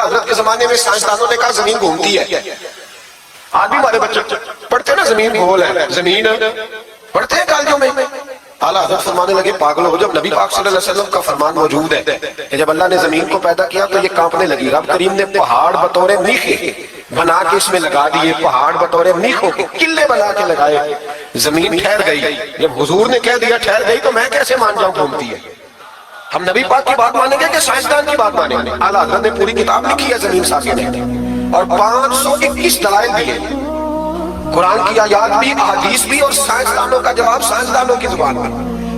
اعلیٰ حضرت کے زمانے میں سائنسدانوں نے کہا زمین گھومتی ہے. آج بھی ہمارے بچے پڑھتے ہیں نا زمین گول ہے, زمین پڑھتے ہیں کالجوں میں. اعلیٰ حضرت فرمانے لگے پاگل ہو, جب نبی پاک صلی اللہ علیہ وسلم کا فرمان موجود ہے کہ جب اللہ نے زمین کو پیدا کیا تو یہ کانپنے لگی. رب کریم نے پہاڑ بطور میخے بنا کے اس میں لگا دیے, پہاڑ بطور میخوں کے قلعے بنا کے لگائے, زمین ٹھہر گئی. جب حضور نے کہہ دیا ٹھہر گئی تو میں کیسے مان جاؤں گھومتی ہے؟ ہم نبی پاک کی بات مانیں گے کہ سائنسدان کی بات مانیں گے؟ اعلیٰ حضرت نے پوری کتاب لکھی ہے زمین ثابت ہے, اور 521 دلائل بھی ہیں, قرآن کی آیات بھی, احادیث بھی, اور سائنسدانوں کا جواب سائنسدانوں کی زبان میں.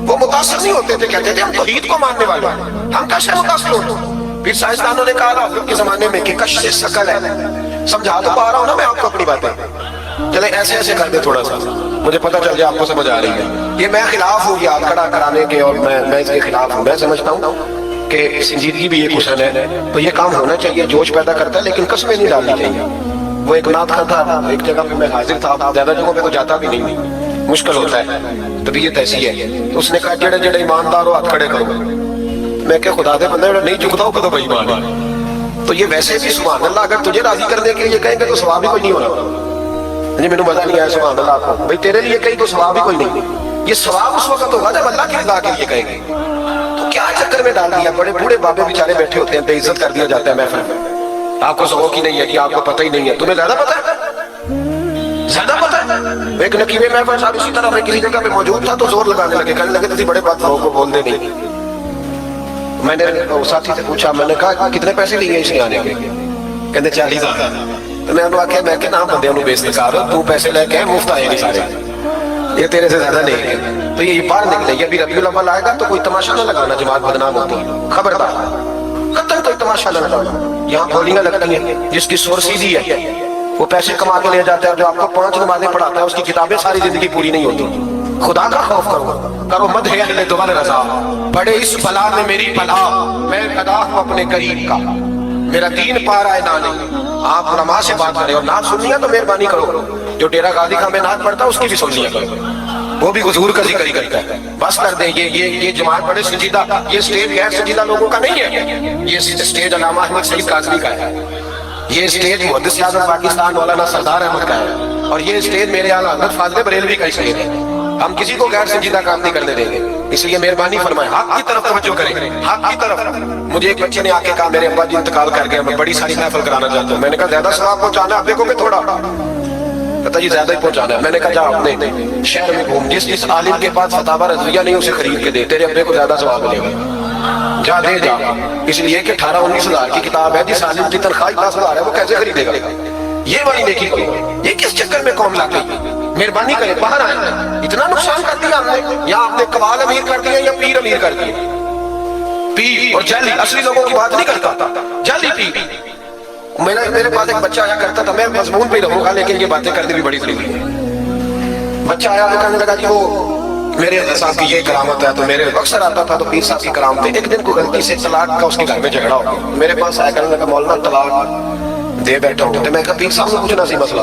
وہ متاثر نہیں ہوتے تھے, کہتے تھے ہم توحید کو ماننے والے ہیں, ہم کیسے متاثر ہوتے؟ پھر سائنسدانوں نے کہا حضرت کے زمانے میں کہ کشف ثقل ہے. سمجھا تو پا رہا ہوں نا میں آپ کو اپنی باتیں, چلے ایسے ایسے کر دے تھوڑا سا, مجھے پتہ چل جائے آپ کو سمجھ آ رہی ہے. یہ میں خلاف ہوں یاد کھڑا کرانے کے, اور میں اس کے خلاف ہوں. میں سمجھتا ہوں کہ سنجیدگی بھی ایک حسن ہے, تو یہ کام ہونا چاہیے, جوش پیدا کرتا ہے, لیکن قسمیں نہیں ڈالنی چاہیے. وہ ایک نعت خواں تھا, ایک جگہ پہ میں حاضر تھا, زیادہ جگہوں پہ تو جاتا بھی نہیں, مشکل ہوتا ہے, طبیعت ایسی ہے. تو اس نے کہا جڑے جڑے ایماندار ہو ہاتھ کھڑے کرو. میں کہ خدا دے بندے نہیں جھکتا ہوں تو بھائی ایمان ہے. تو یہ ویسے بھی سبحان اللہ اگر تجھے راضی کرنے کے لیے کہیں گے تو ثواب ہی کوئی نہیں ہونا. جی مجھے مزہ نہیں آیا سبحان اللہ کو, بھائی تیرے لیے کہیں تو ثواب ہی کوئی نہیں. یہ ثواب اس وقت ہوگا جب اللہ کی رضا کے لیے کہیں گے. تو کیا چکر میں ڈال دیا, بڑے بوڑھے بابے بیچارے بیٹھے ہوتے ہیں, بے عزت کر دیا جاتا ہے محفل میں. آپ کو ذوق ہی نہیں ہے کہ آپ کو پتہ ہی نہیں ہے, تمہیں زیادہ پتہ ہے, زیادہ پتہ ہے. ایک نقیب محفل صاحب اسی طرح میں کسی جگہ پہ موجود تھا تو زور لگانے لگے, کہنے لگے تھی بڑے بات لوگوں کو بول دے نہیں. میں نے ساتھی سے پوچھا, میں نے کہا کتنے پیسے لیے اس نے آنے کے؟ کہنے 40,000. تو میں انہوں آکھیا میں کہ نام بندے انہوں بیس نکار ہو, تو پیسے لے کے مفت آئے نہیں سارے, یہ تیرے سے زیادہ نہیں ہے. تو یہ باہر نکلے, یہ بھی ربیع الاول آئے گا تو کوئی تماشا نہ لگانا, جماعت بدنام ہوتی, خبردار, قطعاً کوئی تماشا نہ لگانا. یہاں بولیاں لگتی ہیں, جس کی سور سیدھی ہے وہ پیسے کما کے لے جاتا ہے, جو آپ کو 5 نمازیں پڑھاتا ہے اس کی کتابیں ساری زندگی پوری نہیں ہوتی. خدا کا خوف کرو مدح اہل دوبر رضا, بڑے اس بلا میں میری بلا, میں ادا ہوں اپنے قریب کا, میرا دین پا رہا ہے نانے. آپ علماء سے بات کریں, اور نعت سننی ہے تو مہربانی کرو, جو ڈیرہ غازی کا میں نعت پڑھتا اس کی بھی سننی ہے, وہ بھی حضور کا ذکر ہی کرتا ہے. بس کر دیں, یہ جماعت بڑے سنجیدہ, یہ اسٹیج غیر سنجیدہ لوگوں کا نہیں ہے, یہ اسٹیج علامہ احمد سعید کاظمی کا ہے, یہ اسٹیج محدث اعظم پاکستان مولانا سردار احمد کا ہے, اور یہ اسٹیج میرے اعلیٰ حضرت فاضل بریلوی کا اسٹیج ہے. ہم کسی کو غیر سنجیدہ کام نہیں کرنے دیں گے, اس لیے مہربانی فرمائیں, حق کی طرف توجہ کریں, حق کی طرف. مجھے ایک بچے نے آ کے کہا میرے ابا جی انتقال کر گئے, میں بڑی ساری محفل کرانا چاہتا ہوں. میں نے کہا زیادہ ثواب پہنچانا, آپ دیکھو گے تھوڑا, کہتا جی زیادہ ہی پہنچانا ہے. میں نے کہا جا اپنے شہر میں گھوم, جس عالم کے پاس فتاوی رضویہ نہیں اسے خرید کے دے, تیرے ابے کو زیادہ ثواب ملے گا, جا دے جا. اس لیے کہ 18-19 ہزار کی کتاب ہے, جس عالم کی تنخواہ 10,000 ہے وہ کیسے خریدے گا؟ یہ والی نیکی کو, یہ کس چکر میں قوم لا گئی؟ مہربانی کریں باہر آئیں. اتنا نقصان کر دیا ہم نے, یا آپ نے قوال امیر کر دیا یا پیر امیر کر دیا. پیر اور جعلی, اصلی لوگوں کی بات نہیں کرتا, جعلی پیر. میرے پاس ایک بچہ آیا کرتا تھا, میں مضمون پہ رہوں گا لیکن یہ باتیں کرنی بھی بڑی ضروری ہے. بچہ آیا تو کہنے لگا جی وہ میرے صاحب کی یہ کرامت ہے, تو میرے اکثر آتا تھا تو پیر صاحب کی کرامت ہے. ایک دن کو غلطی سے طلاق کا اس کے گھر میں جھگڑا ہو گیا, میرے پاس آیا, کہنے لگا مولانا طلاق دے بیٹھا ہوں. تو میں کہا پیر صاحب سے پوچھنا سی مسئلہ,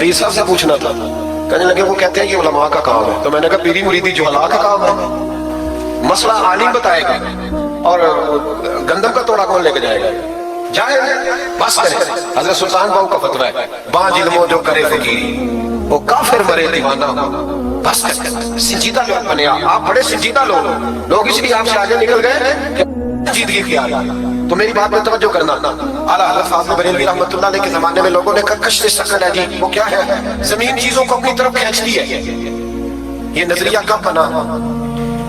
پیر صاحب سے پوچھنا تھا. کہنے لگے وہ کہتے ہیں یہ علماء کا کام ہے. تو میں نے کہا پیری مریدی جہلاء کا کام ہے, مسئلہ عالم بتائے گا, اور گندم کا توڑا کون لے کے جائے گا؟ جائے بس کرے. حضرت سلطان باؤ کا فتویٰ ہے, بانج علموں جو کرے فقیری وہ کافر مرے دیوانہ. بس سنجیدہ لوگ بنے آپ, بڑے سنجیدہ لوگ اس لیے آپ سے آگے نکل گئے کہ سنجیدگی اختیار. تو میری بات میں توجہ کرنا, اعلیٰ حضرت فاضل بریلوی رحمۃ اللہ علیہ کے زمانے میں لوگوں نے کہا کشف ثقل ہے جی, وہ کیا ہے؟ زمین چیزوں کو اپنی طرف کھینچتی ہے. یہ نظریہ کب بنا؟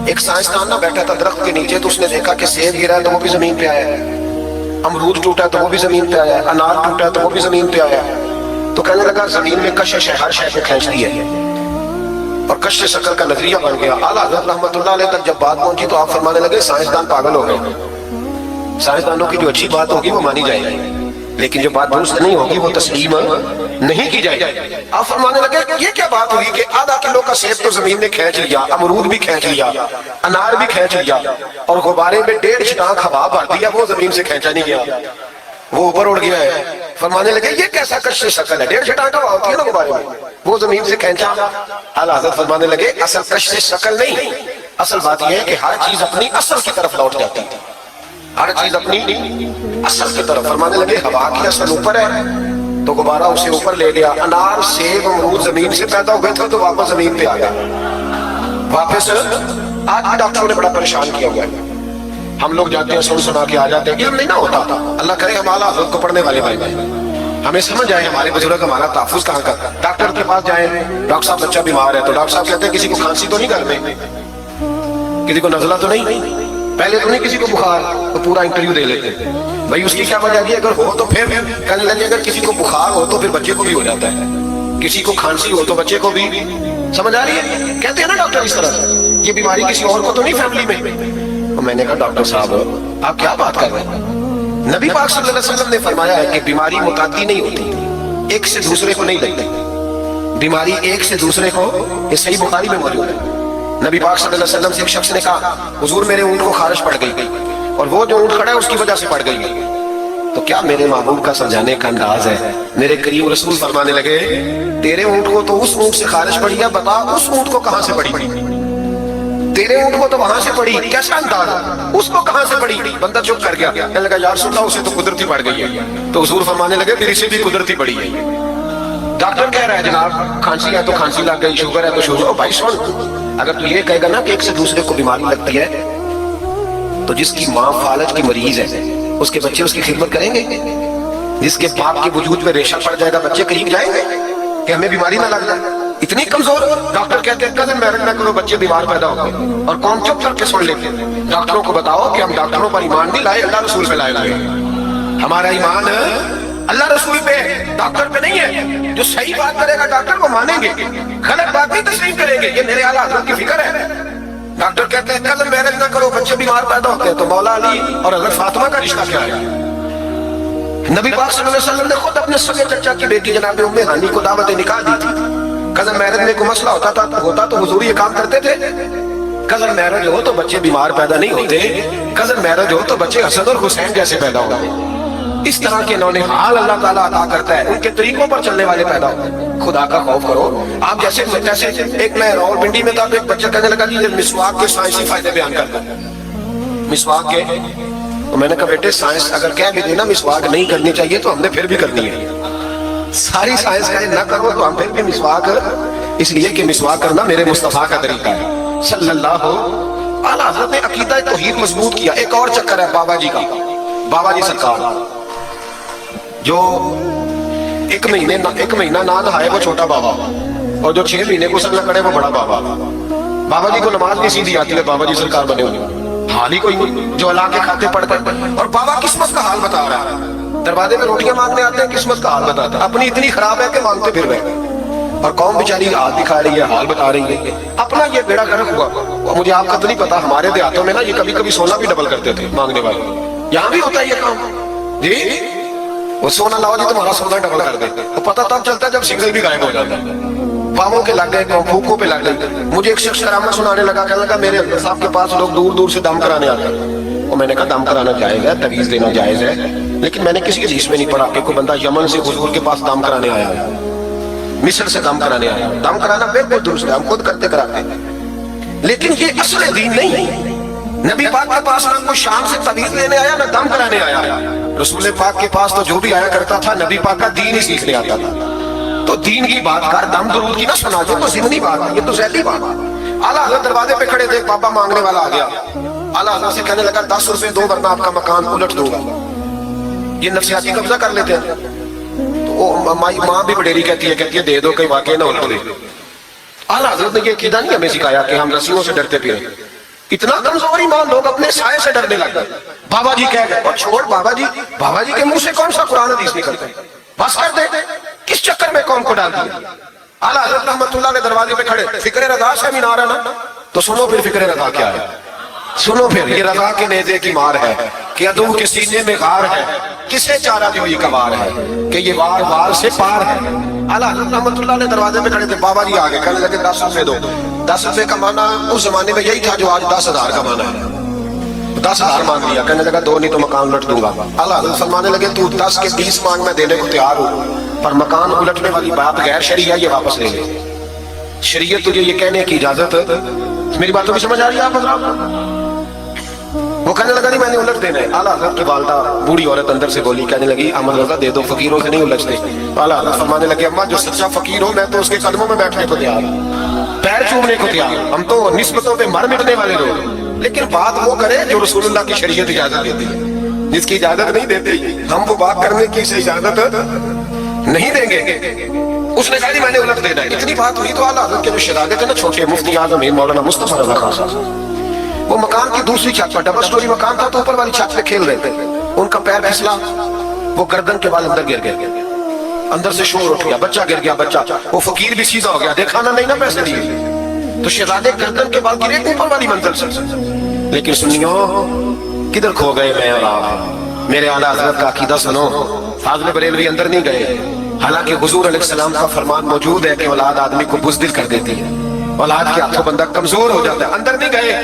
ایک سائنسدان نہ بیٹھا تھا درخت کے نیچے, تو اس نے دیکھا کہ سیب گرا ہے تو وہ بھی زمین پہ آیا ہے, امرود ٹوٹا ہے تو وہ بھی زمین پہ آیا ہے, انار ٹوٹا ہے تو وہ بھی زمین پہ آیا ہے. تو کہنے لگا زمین میں کشش ہے, ہر شے کو کھینچتی ہے, اور کشف ثقل کا نظریہ بن گیا. اعلیٰ حضرت رحمۃ اللہ علیہ تک جب بات پہنچی تو آپ فرمانے لگے سائنسدان پاگل ہو گئے, سائنسدانوں کی جو اچھی بات ہوگی وہ مانی جائے گی, لیکن جو بات درست نہیں ہوگی وہ تسلیم نہیں کی جائے گی. آپ فرمانے لگے یہ کیا بات ہوئی کہ آدھا کلو کا سیب تو زمین نے کھینچ لیا, امرود بھی کھینچ لیا, انار بھی کھینچ لیا, اور غبارے میں 1.5 چھٹانک ہوا بھر دیا, وہ زمین سے کھینچا نہیں گیا, وہ اوپر اڑ گیا ہے. فرمانے لگے یہ کیسا کشف ثقل ہے, 1.5 چھٹانک ہوا ہوتی ہے نا غبارے میں, وہ زمین سے کھینچا. اعلیٰ حضرت فرمانے لگے اصل کشف ثقل نہیں, اصل بات یہ ہے کہ ہر چیز اپنی اصل کی طرف لوٹ جاتی ہے. ہر چیز اپنی اصل کی طرف. فرمانے لگے ہوا کی اصل اوپر ہے تو غبارہ اسے اوپر لے گیا. انار سیب امرود زمین سے پیدا ہوئے تھے تو واپس زمین پہ آ گیا. واپس آج بھی ڈاکٹروں نے بڑا پریشان کیا ہوا ہے. ہم لوگ جاتے ہیں سن سنا کے آ جاتے ہیں. علم نہیں نہ ہوتا تھا. اللہ کرے ہم اعلیٰ حضرت کو پڑھنے والے بھائی ہمیں سمجھ آئے ہمارے بزرگ ہمارا تحفظ کہاں کا. ڈاکٹر کے پاس جائیں, ڈاکٹر صاحب بچہ بیمار ہے تو ڈاکٹر صاحب کہتے ہیں کسی کو کھانسی تو نہیں گھر میں, کسی کو نزلہ تو نہیں, پہلے تو نہیں کسی کو بخار, تو پورا انٹرویو دے لیتے بھائی اس کی کیا وجہ ہے. اگر ہو تو پھر کہنے لگے اگر کسی کو بخار ہو تو پھر بچے کو بھی ہو جاتا ہے, کسی کو کھانسی ہو تو بچے کو بھی. سمجھ آ رہی ہے؟ کہتے ہیں نا ڈاکٹر اس طرح یہ بیماری کسی اور کو تو نہیں فیملی میں. میں نے کہا ڈاکٹر صاحب آپ کیا بات کر رہے ہیں. نبی پاک صلی اللہ علیہ وسلم نے فرمایا ہے کہ بیماری متعدی نہیں ہوتی, ایک سے دوسرے کو نہیں لگتی. بیماری ایک سے دوسرے کو, یہ صحیح بخاری میں موجود ہے. نبی پاک صلی اللہ علیہ وسلم سے ایک شخص نے کہا حضور میرے اونٹ کو خارش پڑ گئی اور وہ جو اونٹ کھڑا ہے اس کی وجہ سے پڑ گئی. تو کیا میرے محبوب کا سمجھانے کا انداز ہے. میرے کریم رسول فرمانے لگے تیرے اونٹ کو تو اس اونٹ سے خارش پڑی ہے, بتا اس اونٹ کو کہاں سے پڑی. تیرے اونٹ کو تو وہاں سے پڑی, کیسا انداز, اس کو کہاں سے پڑی. بندہ چپ کر گیا. کہنے لگا یا رسول اللہ اسے تو قدرتی پڑ گئی ہے. تو حضور فرمانے لگے میری سے بھی قدرتی پڑی ہے. ڈاکٹر کہہ رہا ہے جناب کھانسی ہے تو کھانسی لگ گئی, شوگر ہے تو شوگر. بھائی سن, اگر تو یہ کہے گا نا کہ ایک سے دوسرے کو بیماری لگتی ہے تو جس کی ماں فالج کی مریض ہے اس کے بچے اس کی خدمت کریں گے. جس کے باپ کے وجود میں ریشہ پڑ جائے گا بچے قریب جائیں گے کہ ہمیں بیماری نہ لگ جائے. اتنی کمزور. ڈاکٹر کہتے ہیں کزن میرج نہ کرو بچے بیمار پیدا ہوتے ہیں, اور کون چپ کر کے سن لیتے ہیں. ڈاکٹروں کو بتاؤ کہ ہم ڈاکٹروں پر ایمان نہیں لائے, اللہ رسول پہ لائے لائے. ہمارا ایمان اللہ رسول پہ, ڈاکٹر پہ نہیں ہے. جو صحیح بات کرے گا ڈاکٹر کو مانیں گے, غلط بات نہیں تسلیم کریں گے. یہ میرے اعلیٰ حضرت کی فکر ہے. ڈاکٹر کہتے ہیں کزن میرج نہ کرو بچے بیمار پیدا ہوتے ہیں, تو مولا علی اور حضرت فاطمہ کا رشتہ کیا ہے. نبی پاک صلی اللہ علیہ وسلم نے خود اپنے سگے چچا کی بیٹی جناب ام ہانی کو دعوت نکاح دی تھی. کزن میرج میں کوئی مسئلہ ہوتا تو حضور یہ کام کرتے تھے. کزن میرج ہو تو بچے بیمار پیدا نہیں ہوتے, کزن میرج ہو تو بچے حسن اور حسین جیسے پیدا ہوتے. اس طرح کے انہوں نے حال اللہ تعالیٰ عطا کرتا ہے, ان کے طریقوں پر چلنے والے پیدا ہوتے ہیں. خدا کا خوف کرو. آپ جیسے ایک میں راول پنڈی میں تھا تو ایک بچہ کہنے لگا جی مسواک کے سائنسی فائدے بیان کرتا ہے. مسواک کے, تو میں نے کہا بیٹے سائنس اگر کہہ بھی دینا مسواک نہیں کرنی چاہیے تو ہم نے پھر بھی کرنی ہے. ساری سائنس کہے نہ کرو تو ہم پھر بھی مسواک, اس لیے کہ مسواک کرنا میرے مصطفیٰ کا طریقہ ہے صلی اللہ. اعلیٰ حضرت نے عقیدہ توحید مضبوط کیا. ایک اور چکر ہے بابا جی کا. بابا جی سرکار جو ایک مہینہ نہ نہائے وہ چھوٹا بابا, اور جو 6 مہینے غسل نہ کرے وہ بڑا بابا. بابا جی کو نماز نہیں سیدھی آتی ہے, بابا جی سرکار بنے ہوئے, حال ہی کوئی نہیں جو اللہ کے کھاتے پڑھتے. اور بابا قسمت کا حال بتا رہا ہے. دروازے میں روٹیاں مانگنے آتے ہیں, قسمت کا حال بتاتا ہے. اپنی اتنی خراب ہے کہ مانگتے پھر رہے, اور قوم بیچاری ہاتھ دکھا رہی ہے, حال بتا رہی ہے. اپنا یہ بیڑا گرک ہوا. مجھے آپ کا تو نہیں پتا, ہمارے دیہاتوں میں نا یہ کبھی کبھی سونا بھی ڈبل کرتے تھے مانگنے والے. یہاں بھی ہوتا ہے یہ کام جی. وہ سونا لاؤ جی تمہارا سونا ڈبل کر دے. تو پتہ تب چلتا ہے جب سگنل بھی غائب ہو جاتا ہے. پاؤں کے لگ گئے, پھوکوں پہ لگ گئے. مجھے ایک شخص کرامت سنانے لگا, کہنے لگا میرے حضرت صاحب کے پاس لوگ دور دور سے دم کرانے آتے ہیں. اور میں نے کہا دم کرانا جائز ہے, تویز دینا جائز ہے, لیکن میں نے کسی حدیث میں نہیں پڑھا کہ کوئی بندہ یمن سے حضور کے پاس دم کرانے آیا ہے, مصر سے دم کرانے آیا. دم کرانا بالکل درست ہے, ہم خود کرتے کراتے ہیں, لیکن یہ اصل دین نہیں ہے. نبی پاک کے پاس نہ کوئی شام سے تویز لینے آیا نہ دم کرانے آیا. رسول پاک کے پاس تو جو بھی آیا کرتا تھا نبی پاک کا دین ہی سیکھنے آتا تھا. تو دین کی بات کر, دم درود کی نہ سنا جو تو ضمنی بات ہے, یہ تو ذیلی بات ہے. اعلیٰ حضرت دروازے پہ کھڑے تھے, بابا مانگنے والا آ گیا. اعلیٰ حضرت سے کہنے لگا 10 روپے دو ورنہ آپ کا مکان الٹ دوں گا. یہ نفسیاتی قبضہ کر لیتے ہیں. تو ماں بھی بڈیری کہتی ہے دے دو کہیں واقعی نہ الٹ دے. اعلیٰ حضرت نے یہ عقیدہ نہیں ہمیں سکھایا کہ ہم رسیوں سے ڈرتے پھریں. اتنا کمزور ایمان, لوگ اپنے سائے سے ڈرنے لگ گئے. بابا جی کہہ گئے, اور چھوڑ بابا جی کے منہ سے کون سا قرآن حدیث نکلتا ہے, بس کر دے. کس چکر میں قوم کو ڈال دیا. اعلیٰ حضرت رحمت اللہ نے دروازے پہ کھڑے, فکر رضا سے مینار ہے نا, تو سنو پھر فکر رضا کیا ہے. سنو پھر یہ رضا کے نیزے کی مار ہے کہ عدو کے سینے میں غار ہے, کسے چارہ جو یہ کبار ہے کہ یہ وار وار سے پار ہے. اعلیٰ حضرت رحمت اللہ نے دروازے میں کھڑے تھے, بابا جی آگے کہنے لگے 10 روپے دو. 10 روپے کا معنی اس زمانے میں یہی تھا جو آج 10,000 کا معنی ہے. 10,000 مانگ لیا, کہنے لگا 2 نہیں تو مکان الٹ دوں گا. اعلیٰ حضرت فرمانے لگے تو 10 کے 20 مانگ میں دینے کو تیار ہوں, پر مکان الٹنے والی بات غیر شرعی ہے, یہ واپس لے لے. شریعت تجھے یہ کہنے کی اجازت, میری باتوں کی سمجھ آ رہی ہے آپ حضرات؟ وہ کہنے لگا نہیں میں نے الٹ دینا ہے. اعلیٰ حضرت کی والدہ بوڑھی عورت اندر سے بولی, کہنے لگی احمد رضا دے دو, فقیروں سے نہیں الجھتے. اعلیٰ حضرت فرمانے لگے اماں جو سچا فقیر ہو میں تو اس کے قدموں میں بیٹھنے کو تیار ہوں, پیر چومنے کو تیار ہوں. ہم تو نسبتوں پہ مر مٹنے والے لوگ, لیکن بات وہ کرے جو رسول اللہ کی شریعت اجازت دیتی ہے. جس کی اجازت نہیں دیتی ہم وہ بات کرنے کی اجازت نہیں دیں گے. اس نے کہا نہیں میں نے الٹ دینا ہے. اتنی بات ہوئی تو اعلیٰ حضرت کے جو شہزادے تھے نا چھوٹے, مفتی اعظم مولانا مصطفیٰ رضا خان صاحب, وہ مکان کی دوسری چھت پر, ڈبل سٹوری مکان تھا تو اوپر والی چھت پہ کھیل رہے تھے. ان کا پیر پھسلا, وہ گردن کے بال اندر گر گئے, اندر سے شور اٹھ گیا, بچہ گر گیا. بچہ وہ فقیر بھی سیدھا ہو گیا, دیکھا نا نہیں نا پیسے دیے تو شہزادے گردن کے بال گرے اوپر والی منزل سے. لیکن سنیو کدھر کھو گئے میں اور آپ, میرے اعلیٰ حضرت کا عقیدہ سنو. فاضل بریلوی اندر نہیں گئے, حالانکہ حضور علیہ السلام کا فرمان موجود ہے کہ اولاد آدمی کو بزدل کر دیتی ہے, اولاد کے ہاتھوں بندہ کمزور ہو جاتا ہے. اندر نہیں گئے,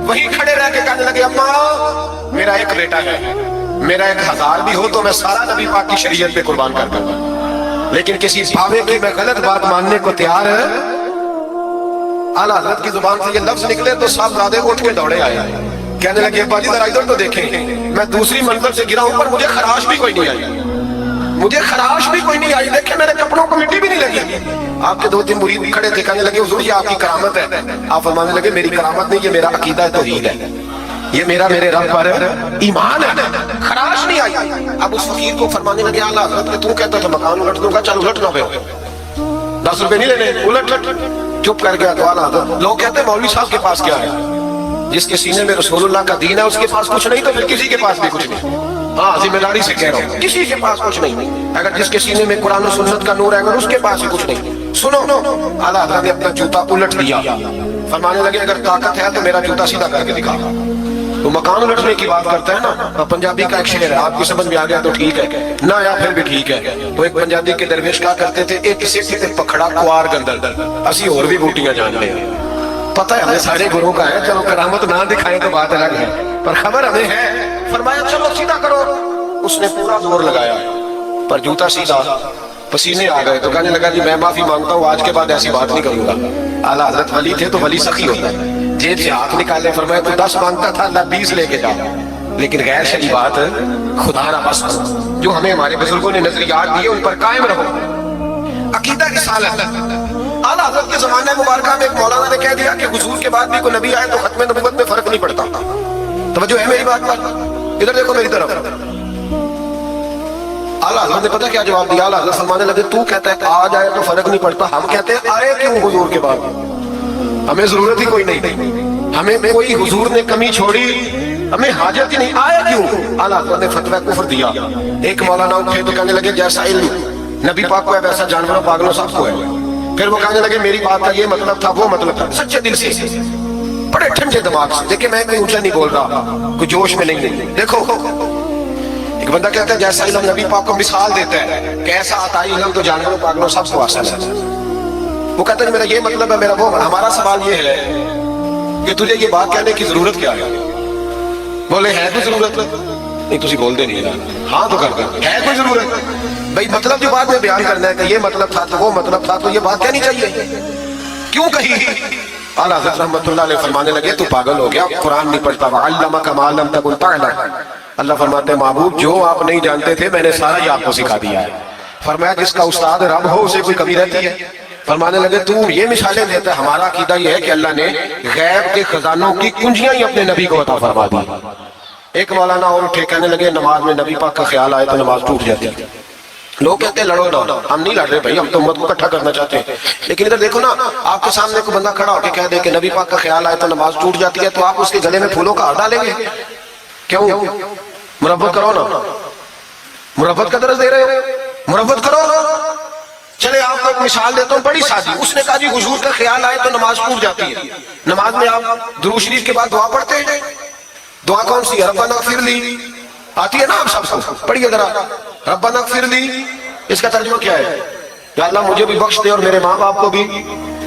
وہی کھڑے رہ کے کہنے لگے اماں میرا ایک بیٹا ہے, میرا 1000 بھی ہو تو میں سارا نبی پاک کی شریعت پہ قربان کر دوں گا, لیکن کسی بھاوے کی میں غلط بات ماننے کو تیار ہے. اعلیٰ حضرت کی زبان سے یہ لفظ نکلے تو صاحبزادے اٹھ کے دوڑے آئے, کہنے لگے ابا جی ذرا ادھر تو دیکھیں, میں دوسری منزل سے گرا ہوں پر مجھے خراش بھی کوئی نہیں آئی, مجھے خراش بھی کوئی نہیں آئی. دیکھیں میرے کپڑوں کو مٹی بھی نہیں لگی. آپ کے 2-3 مرید کھڑے تھے, کہنے لگے حضور یہ آپ کی کرامت ہے. آپ فرمانے لگے میری کرامت نہیں, یہ میرا عقیدہ توحید ہے, یہ میرے رب پر ایمان ہے, خراش نہیں آئی. اب اس فقیر کو فرمانے لگے اعلیٰ حضرت کہ تو کہتا تھا مکان الٹ دوں گا, چل الٹ نہ ہو, 10 روپے نہیں لینے, الٹ. چپ کر گیا تو اعلیٰ حضرت, لوگ کہتے ہیں مولوی صاحب کے پاس کیا ہے, جس کے سینے میں رسول اللہ کا دین ہے اس کے پاس کچھ نہیں تو پھر کسی کے پاس بھی کچھ نہیں. ہاں ذمہ داری سے کہہ رہا ہوں, کسی کے پاس کچھ نہیں. اگر جس کے سینے میں قرآن و سنت کا نور ہے اگر اس کے پاس ہی کچھ نہیں. سنو, اعلیٰ حضرت نے اپنا جوتا الٹ دیا, فرمانے لگے اگر طاقت ہے تو میرا جوتا سیدھا کر کے دکھا. تو مکان الٹنے کی بات کرتا ہے نا, پنجابی کا ایک شعر ہے, آپ کی سمجھ میں آ گیا تو ٹھیک ہے, نہ آیا پھر بھی ٹھیک ہے. تو ایک پنجابی کے درویش کہا کرتے تھے ایک سیٹھی تے پکھڑا کوار گندر, اسی اور بھی بوٹیاں جان لیں. پتہ ہے ہمیں سارے گروہ کا ہے, چلو کرامت نہ دکھائیں تو بات الگ ہے, پر خبر ہمیں ہے. فرمایا چلو سیدھا کرو, اس نے پورا زور لگایا پر جوتا سیدھا, پسینے آ گئے. تو کہنے لگا جی میں معافی مانگتا ہوں, آج کے بعد ایسی بات نہیں کروں گا. اعلیٰ حضرت ولی تھے تو ولی سخی ہوتا ہے, جیب سے ہاتھ نکالے, فرمایا تو 10 مانگتا تھا, اللہ 20 لے کے جا, لیکن غیر شرعی بات خدا نہ بس, جو ہمیں ہمارے بزرگوں نے نظریات دیے ان پر قائم رہو. عقیدہ رسالت. اعلیٰ حضرت کے زمانے مبارکہ میں ایک مولانا نے کہہ دیا کہ حضور کے بعد بھی کوئی نبی آئے تو ختم نبوت میں فرق نہیں پڑتا. توجہ ہے میری بات پر, ادھر دیکھو میری طرف. اعلیٰ حضرت نے پتہ کیا جواب دیا, اعلیٰ حضرت فرمانے لگے تو کہتا ہے آ جائے تو فرق نہیں پڑتا, ہم کہتے ہیں آئے کیوں حضور کے بعد, ہمیں ضرورت ہی کوئی نہیں, ہمیں کوئی حضور نے کمی چھوڑی, ہمیں حاجت ہی نہیں, آئے کیوں. اعلیٰ حضرت نے فتویٰ کفر دیا. ایک مولانا اٹھے تو کہنے لگے جیسا علم نبی پاک کو ہے ویسا جانوروں پاگلوں سب کو ہے. پھر وہ کہنے لگے میری بات کا یہ مطلب تھا وہ مطلب تھا, سچے دل سے, بڑے ٹھنڈے دماغ سے. دیکھیں میں کوئی اونچا نہیں بول رہا, کوئی جوش میں نہیں. دیکھو ایک بندہ کہتا ہے جیسا علم نبی پاک کو مثال دیتا ہے کہ ایسا عطائی علم تو جانوروں پاگلوں سب کو حاصل ہے. وہ کہتا ہے میرا یہ مطلب ہے, میرا وہ. ہمارا سوال یہ ہے کہ تجھے یہ بات کہنے کی ضرورت کیا ہے. بولے ہے کوئی ضرورت نہیں, تجھے بول دے نہیں, ہاں تو کر ہے کوئی ضرورت بھائی. مطلب جو بات میں بیان کرنا ہے کہ یہ مطلب تھا تو وہ مطلب تھا, تو یہ بات کہنی چاہیے, کیوں کہی. اعلیٰ حضرت رحمت اللہ علیہ فرمانے لگے تو پاگل ہو گیا, قرآن نہیں پڑھتا. وَعَلَّمَكَ مَا لَمْ تَكُنْ تَعْلَمْ. اللہ فرماتے ہیں معبود جو آپ نہیں جانتے تھے میں نے سارا ہی آپ کو سکھا دیا ہے. فرمایا جس کا استاد رب ہو اسے کوئی کمی رہتی ہے. فرمانے لگے تو یہ مثالیں دیتا ہے, ہمارا عقیدہ یہ ہے کہ اللہ نے غیب کے خزانوں کی کنجیاں ہی اپنے نبی کو عطا فرما دی. ایک مولانا اور اٹھے, کہنے لگے نماز میں نبی پاک کا خیال آئے تو نماز ٹوٹ جاتی ہے. لوگ کہتے ہیں لڑو نہ, ہم نہیں لڑ رہے بھائی, ہم تو امت کو اکٹھا کرنا چاہتے ہیں. لیکن ادھر دیکھو نا, آپ کے سامنے کوئی بندہ کھڑا ہو کے کہہ دے کہ نبی پاک کا خیال آئے تو نماز ٹوٹ جاتی ہے, تو آپ اس کے گلے میں پھولوں کا ہار ڈالیں گے کیوں؟ مربت کرو نا, مربت کا درس دے رہے ہو, مربت کرو. چلے آپ کو ایک مثال دیتا ہوں بڑی سادی. اس نے کہا جی حضور کا خیال آئے تو نماز ٹوٹ جاتی ہے. نماز میں آپ درود شریف کے بعد دعا پڑھتے ہیں, دعا کون سی ہے؟ ربنا اغفر لی آتی ہے نا, آپ سب کو پڑھیے ذرا, ربنا اغفر لی. اس کا ترجمہ کیا ہے؟ یا اللہ مجھے بھی بخش دے اور میرے ماں باپ کو بھی.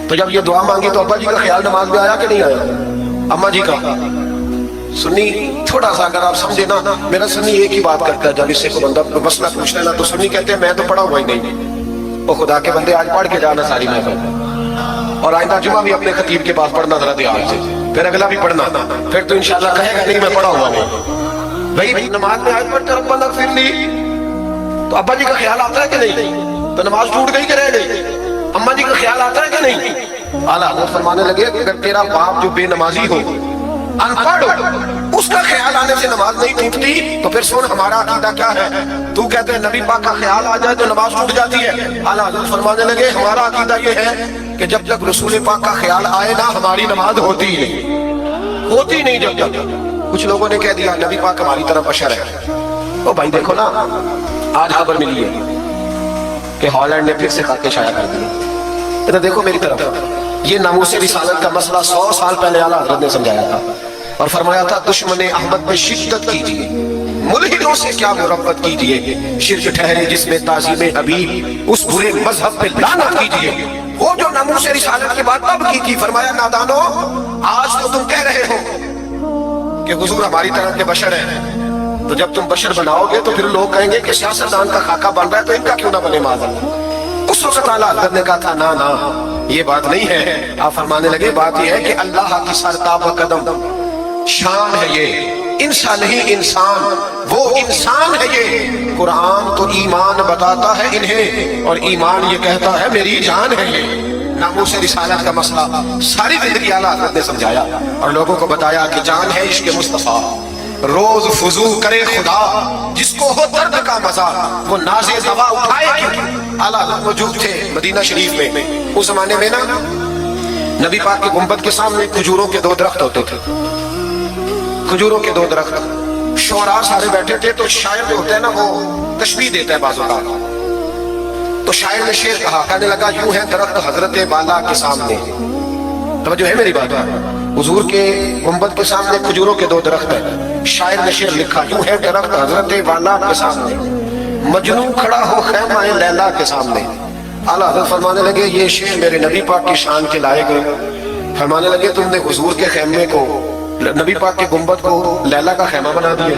تو جب یہ دعا مانگی تو ابا جی کا خیال نماز میں آیا کہ نہیں آیا, اماں جی کا؟ سنی تھوڑا سا اگر آپ سمجھے نا, میرا سنی ایک ہی بات کرتا ہے, جب اس سے کوئی بندہ مسئلہ پوچھتا ہے نا تو سنی کہتے ہیں میں تو پڑھا ہوا ہی نہیں. وہ خدا کے بندے آج پڑھ کے جانا ساری محفل, اور آئندہ جمعہ بھی اپنے خطیب کے پاس پڑھنا ذرا دھیان سے، پھر اگلا بھی پڑھنا، پھر تو انشاءاللہ کہے گا نہیں میں پڑھا ہوا نہیں۔ بھائی نماز میں آیت پڑھتے ربنا اغفر لی، تو ابا جی کا خیال آتا ہے کہ نہیں؟ تو نماز ٹوٹ گئی کہ رہ گئی؟ اماں جی کا خیال آتا ہے کہ نہیں؟ اعلیٰ حضرت فرمانے لگے کہ اگر تیرا باپ جو بے نمازی ہو، ان پڑھ ہو، اس کا خیال آنے سے نماز نہیں ٹوٹتی، تو پھر سن ہمارا عقیدہ کیا ہے۔ تو کہتے ہیں نبی پاک کا خیال آ جائے تو نماز ٹوٹ جاتی ہے۔ اعلیٰ حضرت فرمانے لگے ہمارا عقیدہ یہ ہے کہ جب تک رسول پاک کا خیال آئے نا ہماری نماز ہوتی ہی نہیں، ہوتی نہیں جب تک۔ کچھ لوگوں نے کہہ دیا نبی پاک ہماری طرف بشر ہے۔ او بھائی دیکھو نا، آج خبر ملی ہے کہ ہالینڈ نے پھر سے خاکے شائع کر دی۔ ادھر دیکھو میری طرف، یہ ناموس رسالت کا مسئلہ 100 سال پہلے اعلیٰ حضرت نے سمجھایا تھا اور فرمایا تھا دشمن احمد میں شدت کیجیے، ملحدوں سے کیا مربت کیجیے، شرک ٹھہرے جس میں تعظیم حبیب، اس برے مذہب پہ لعنت کیجیے۔ وہ جو ناموس رسالت کی بات تب کی تھی، فرمایا نادانو آج تو تم کہہ رہے ہو کہ حضور ہماری طرح کے بشر ہیں، تو جب تم بشر بناؤ گے تو پھر لوگ کہیں گے کہ سیاستدان کا خاکہ بن رہا ہے تو ان کا کیوں نہ بنے معاذ۔ اس وقت اعلیٰ حضرت نے کہا تھا نا نا یہ بات نہیں ہے۔ آپ فرمانے لگے بات یہ ہے کہ اللہ کی سرتاب قدم شان ہے، یہ انسان نہیں انسان، وہ انسان ہے یہ۔ قرآن تو ایمان بتاتا ہے انہیں اور ایمان یہ کہتا ہے میری جان ہے یہ۔ ناموس رسالت کا مسئلہ ساری زندگی اعلیٰ حضرت نے سمجھایا اور لوگوں کو بتایا کہ جان ہے عشق مصطفیٰ، روز فضو کرے خدا، جس کو ہو درد کا مزہ وہ ناز دوا اٹھائے کیوں۔ اعلیٰ حضرت موجود تھے مدینہ شریف میں، اس زمانے میں نا نبی پاک کے گنبد کے سامنے کھجوروں کے 2 درخت ہوتے تھے، کھجوروں کے 2 درخت، شعراء سارے بیٹھے تھے، تو شاعر جو ہوتا ہے نا وہ تشبیہ دیتا ہے بعض اوقات، تو شاعر نے شعر کہا، کہنے لگا یوں ہے درخت حضرت والا کے سامنے۔ توجہ ہے میری بات ہے، حضور کے گنبد کے سامنے کھجوروں کے 2 درخت ہیں، شاعر نے شعر لکھا یوں ہے درخت حضرت والا کے سامنے، مجنو کھڑا ہو خیمہ لیلا کے سامنے۔ اعلیٰ حضرت فرمانے لگے یہ شعر میرے نبی پاک کی شان کے لائق ہے۔ فرمانے لگے تم نے حضور کے خیمے کو، نبی پاک کے گنبد کو لیلا کا خیمہ بنا دیا،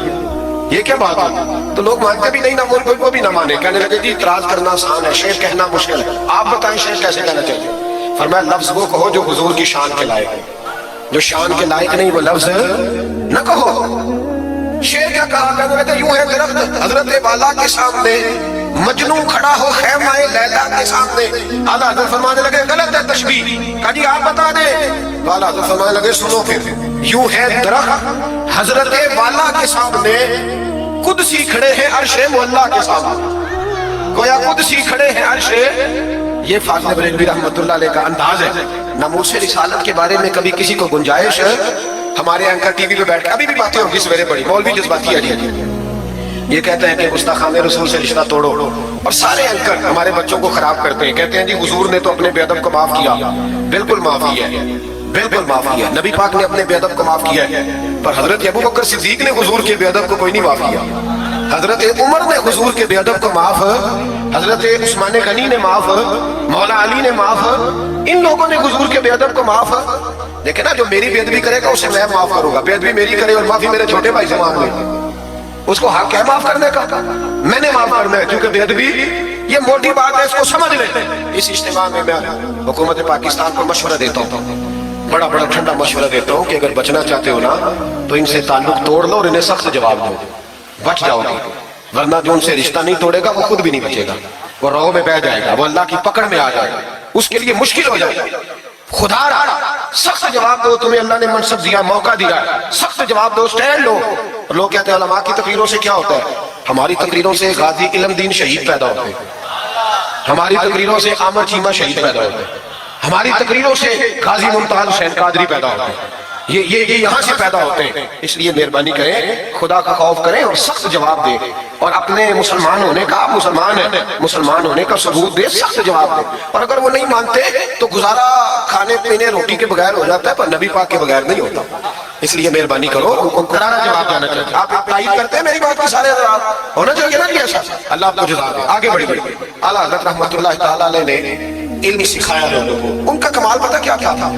یہ کیا بات ہے؟ تو لوگ مانتے بھی نہیں نہ ملک کو بھی نہ مانے، کہنے لگے جی اعتراض کرنا آسان ہے، شعر کہنا مشکل ہے، آپ بتائیں شعر کیسے کہنا چاہیے؟ فرمایا لفظ وہ کہو جو حضور کی شان کے لائق ہے، جو شان کے لائق نہیں وہ لفظ نہ کہو۔ شعر کیا کہا؟ کہنے لگے یوں ہے درخت حضرت والا کے سامنے، مجنو کھڑا ہو خیمہ لیلا کے سامنے۔ اعلیٰ حضرت فرمانے لگے غلط ہے تشبیہ، کہا جی آپ بتا دیں۔ تو اعلیٰ حضرت فرمانے لگے سنو پھر، یوں ہے درخت حضرت والا کے سامنے، قدسی کھڑے ہیں عرش مولا کے سامنے، گویا قدسی کھڑے ہیں عرش۔ یہ فاضل بریلوی رحمت اللہ علیہ کا انداز ہے۔ ناموس رسالت کے بارے میں کبھی کسی کو گنجائش ہے، ہمارے اینکر ٹی وی پہ بیٹھ کے ابھی بھی باتیں ہوگی سویرے بڑی، مولوی جذباتی ہے یہ کہتے ہیں کہ گستاخان رسول سے رشتہ توڑو، اور سارے اینکر ہمارے بچوں کو خراب کرتے ہیں، کہتے ہیں جی حضور نے تو اپنے بے ادب کو معاف کیا۔ بالکل معافی ہے، بالکل معافی ہے، نبی پاک نے اپنے بے ادب کو معاف کیا ہے، پر حضرت ابو بکر صدیق نے حضور کے بے ادب کو کوئی نہیں معاف کیا، حضرت عمر نے حضور کے بے ادب کو معاف، حضرت عثمان غنی نے معاف، مولا علی نے معاف، ان لوگوں نے حضور کے بے ادب کو معاف۔ لیکن نا جو میری بے ادبی کرے گا اسے میں معاف کروں گا، بے ادبی میری کرے اور معافی میرے چھوٹے بھائی سے مانگ لے، اس کو حق ہے معاف کرنے کا، میں نے معاف کرنا ہے، کیونکہ بے ادبی یہ موٹی بات ہے، اس کو سمجھ لیں۔ اس اجتماع میں میں حکومت پاکستان کو مشورہ دیتا ہوں، بڑا بڑا ٹھنڈا مشورہ دیتا ہوں کہ اگر بچنا چاہتے ہو نا تو ان سے تعلق توڑ لو اور انہیں سخت جواب دو، بچ جاؤ گے، ورنہ جو ان سے رشتہ نہیں توڑے گا وہ خود بھی نہیں بچے گا، وہ رو میں بہ جائے گا، وہ اللہ کی پکڑ میں آ جائے گا، اس کے لیے مشکل ہو جائے گا۔ خدا رہا سخت جواب دو، تمہیں اللہ نے منصب دیا، موقع دیا، سخت جواب دو، سٹینڈ لو۔ لوگ کہتے ہیں علماء کی تقریروں سے کیا ہوتا ہے؟ ہماری تقریروں سے غازی علم دین شہید پیدا ہوتے ہیں، ہماری تقریروں سے عامر چیمہ شہید پیدا ہوتے ہیں، ہماری تقریروں سے غازی ممتاز حسین قادری پیدا ہوتے ہیں، یہ یہاں سے پیدا ہوتے ہیں۔ اس لیے مہربانی کریں، خدا کا خوف کریں اور سخت جواب دیں، اور اپنے مسلمان ہونے کا، آپ مسلمان ہیں، مسلمان ہونے کا ثبوت دیں، سخت جواب دیں۔ اور اگر وہ نہیں مانتے تو گزارا کھانے پینے روٹی کے بغیر ہو جاتا ہے، پر نبی پاک کے بغیر نہیں ہوتا۔ اس لیے مہربانی کرو، ان کو کرارا جواب دینا چاہیے۔ آپ تائید کرتے ہیں میری بات کی؟ سارے حضرات ہونا چاہیے نا کہ ایسا؟ اللہ آپ کو جزا دے۔ آگے بڑھیے۔ اعلیٰ حضرت رحمت اللہ تعالیٰ علیہ نے علم سکھایا لوگوں کو، ان کا کمال پتہ کیا کیا تھا؟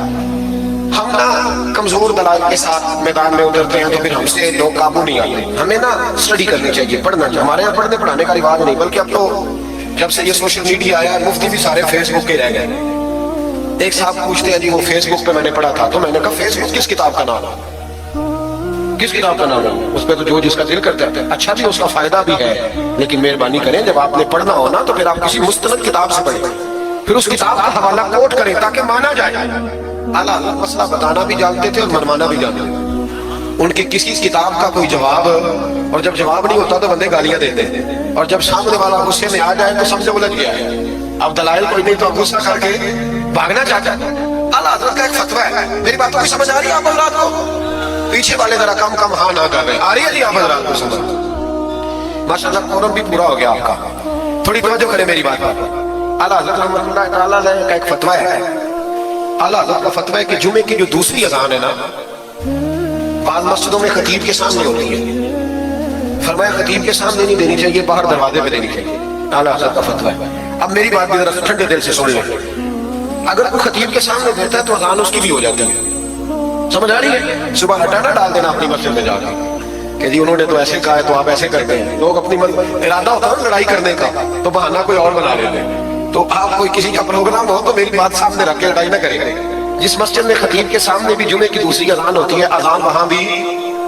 ہم نا کمزور دلائل کے ساتھ میدان میں اترتے ہیں تو پھر ہم سے لوگ قابو نہیں آتے۔ ہمیں نا اسٹڈی کرنی چاہیے، پڑھنا چاہیے۔ ہمارے یہاں پڑھنے پڑھانے کا رواج نہیں، بلکہ اب تو جب سے یہ سوشل میڈیا آیا ہے مفتی بھی سارے فیس بک کے رہ گئے، ایک صاحب پوچھتے ہیں جی وہ فیس بک پہ میں نے پڑھا تھا، تو میں نے کہا فیس بک کس کتاب کا نام ہے؟ کس کتاب کا نام ہے؟ اس پہ تو جو جس کا دل کرتا ہے، اچھا بھی اس کا فائدہ بھی ہے، لیکن مہربانی کریں جب آپ نے پڑھنا ہو نا تو پھر آپ کسی مستند کتاب سے پڑھیں، پھر اس کتاب کا حوالہ کوٹ کریں تاکہ مانا جائے۔ اعلیٰ حضرت مسئلہ بتانا بھی جانتے تھے اور منوانا بھی جانتے تھے۔ ان کی کسی کتاب کا کوئی جواب، اور جب جواب نہیں ہوتا تو بندے گالیاں دیتے ہیں، اور جب سامنے والا غصے میں آ جائے تو سمجھے الجھ گیا ہے، اب دلائل کوئی نہیں تو غصہ کر کے بھاگنا چاہتا ہے۔ اعلیٰ حضرت کا ایک فتویٰ ہے، میری باتوں کو سمجھ آ رہی ہے آپ حضرات کو؟ پیچھے والے ذرا کم کم ہاں نہ کر رہے ہیں، آ رہی ہے جی آپ حضرات کو سمجھ؟ ماشاءاللہ قرآن بھی پورا ہو گیا آپ کا، تھوڑی توجہ کریں میری بات پر۔ اعلیٰ حضرت رحمۃ اللہ تعالیٰ علیہ کا ایک فتویٰ ہے، اعلیٰ حضرت کا فتویٰ ہے کہ جمعے کی جو دوسری اذان ہے نا، بعض مسجدوں میں خطیب کے سامنے ہوتی ہے، فرمایا خطیب کے سامنے نہیں دینی چاہیے، باہر دروازے پہ دینی چاہیے، اعلیٰ حضرت کا فتویٰ ہے۔ اب میری بات بھی ذرا ٹھنڈے دل سے سن لیں، اگر کوئی خطیب کے سامنے دیتا ہے تو اذان اس کی بھی ہو جاتی ہے، سمجھ آ رہی ہے؟ صبح ہٹانا ڈال دینا اپنی مسجد میں جا کے کہ جی انہوں نے تو ایسے کہا ہے تو آپ ایسے کرتے ہیں، لوگ اپنی ارادہ ہوتا ہے لڑائی کرنے کا تو بہانہ کوئی اور بنا لیتے ہیں، تو آپ کوئی کسی کا پروگرام ہو تو میری بات سامنے رکھ کے لڑائی نہ کریں۔ جس مسجد میں خطیب کے سامنے بھی جمعے کی دوسری اذان ہوتی ہے، اذان وہاں بھی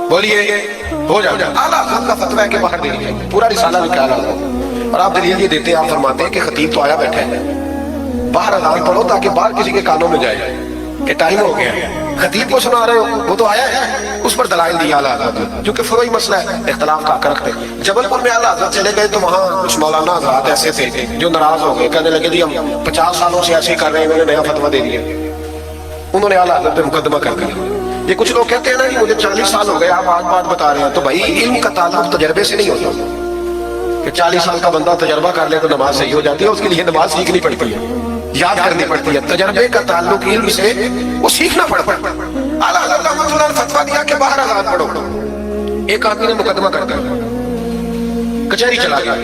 بولیے ہو جائے۔ اعلیٰ حضرت کا فتویٰ ہے کہ باہر دینی چاہیے، پورا رسالہ نکالا ہوا، اور آپ دلیل یہ دیتے ہیں، آپ فرماتے ہیں کہ خطیب تو آیا بیٹھا ہے، باہر اذان پڑھو تاکہ باہر کسی کے کانوں میں جائے کہ ٹائم ہو گیا ہے، خطیب کو سنا رہے ہو وہ تو آیا ہے، اس پر دلائل دیا اعلیٰ حضرت، کیونکہ فروعی مسئلہ ہے، اختلاف کا حق رکھتے ہیں۔ جبل پور میں اعلیٰ حضرت چلے گئے تو وہاں کچھ مولانا حضرات ایسے تھے جو ناراض ہو گئے، کہنے لگے جی ہم 50 سالوں سے ایسے کر رہے ہیں، میں نے نیا فتویٰ دے دیا، انہوں نے اعلیٰ حضرت پہ مقدمہ کر دیا۔ یہ کچھ لوگ کہتے ہیں نا کہ مجھے 40 سال ہو گئے، آپ آج بات بتا رہے ہیں، تو بھائی علم کا تعلق تجربے سے نہیں ہوتا کہ 40 سال کا بندہ تجربہ کر لے تو نماز صحیح ہو جاتی ہے، اس کے لیے نماز سیکھنی پڑتی ہے، یاد کرنی پڑتی ہے، تجربے کا تعلق علم سے وہ سیکھنا پڑتا ہے۔ اعلیٰ حضرت رحمۃ اللہ نے فتویٰ دیا کہ باہر اذان پڑھو، ایک آدمی نے مقدمہ کر دیا، کچہری چلا گیا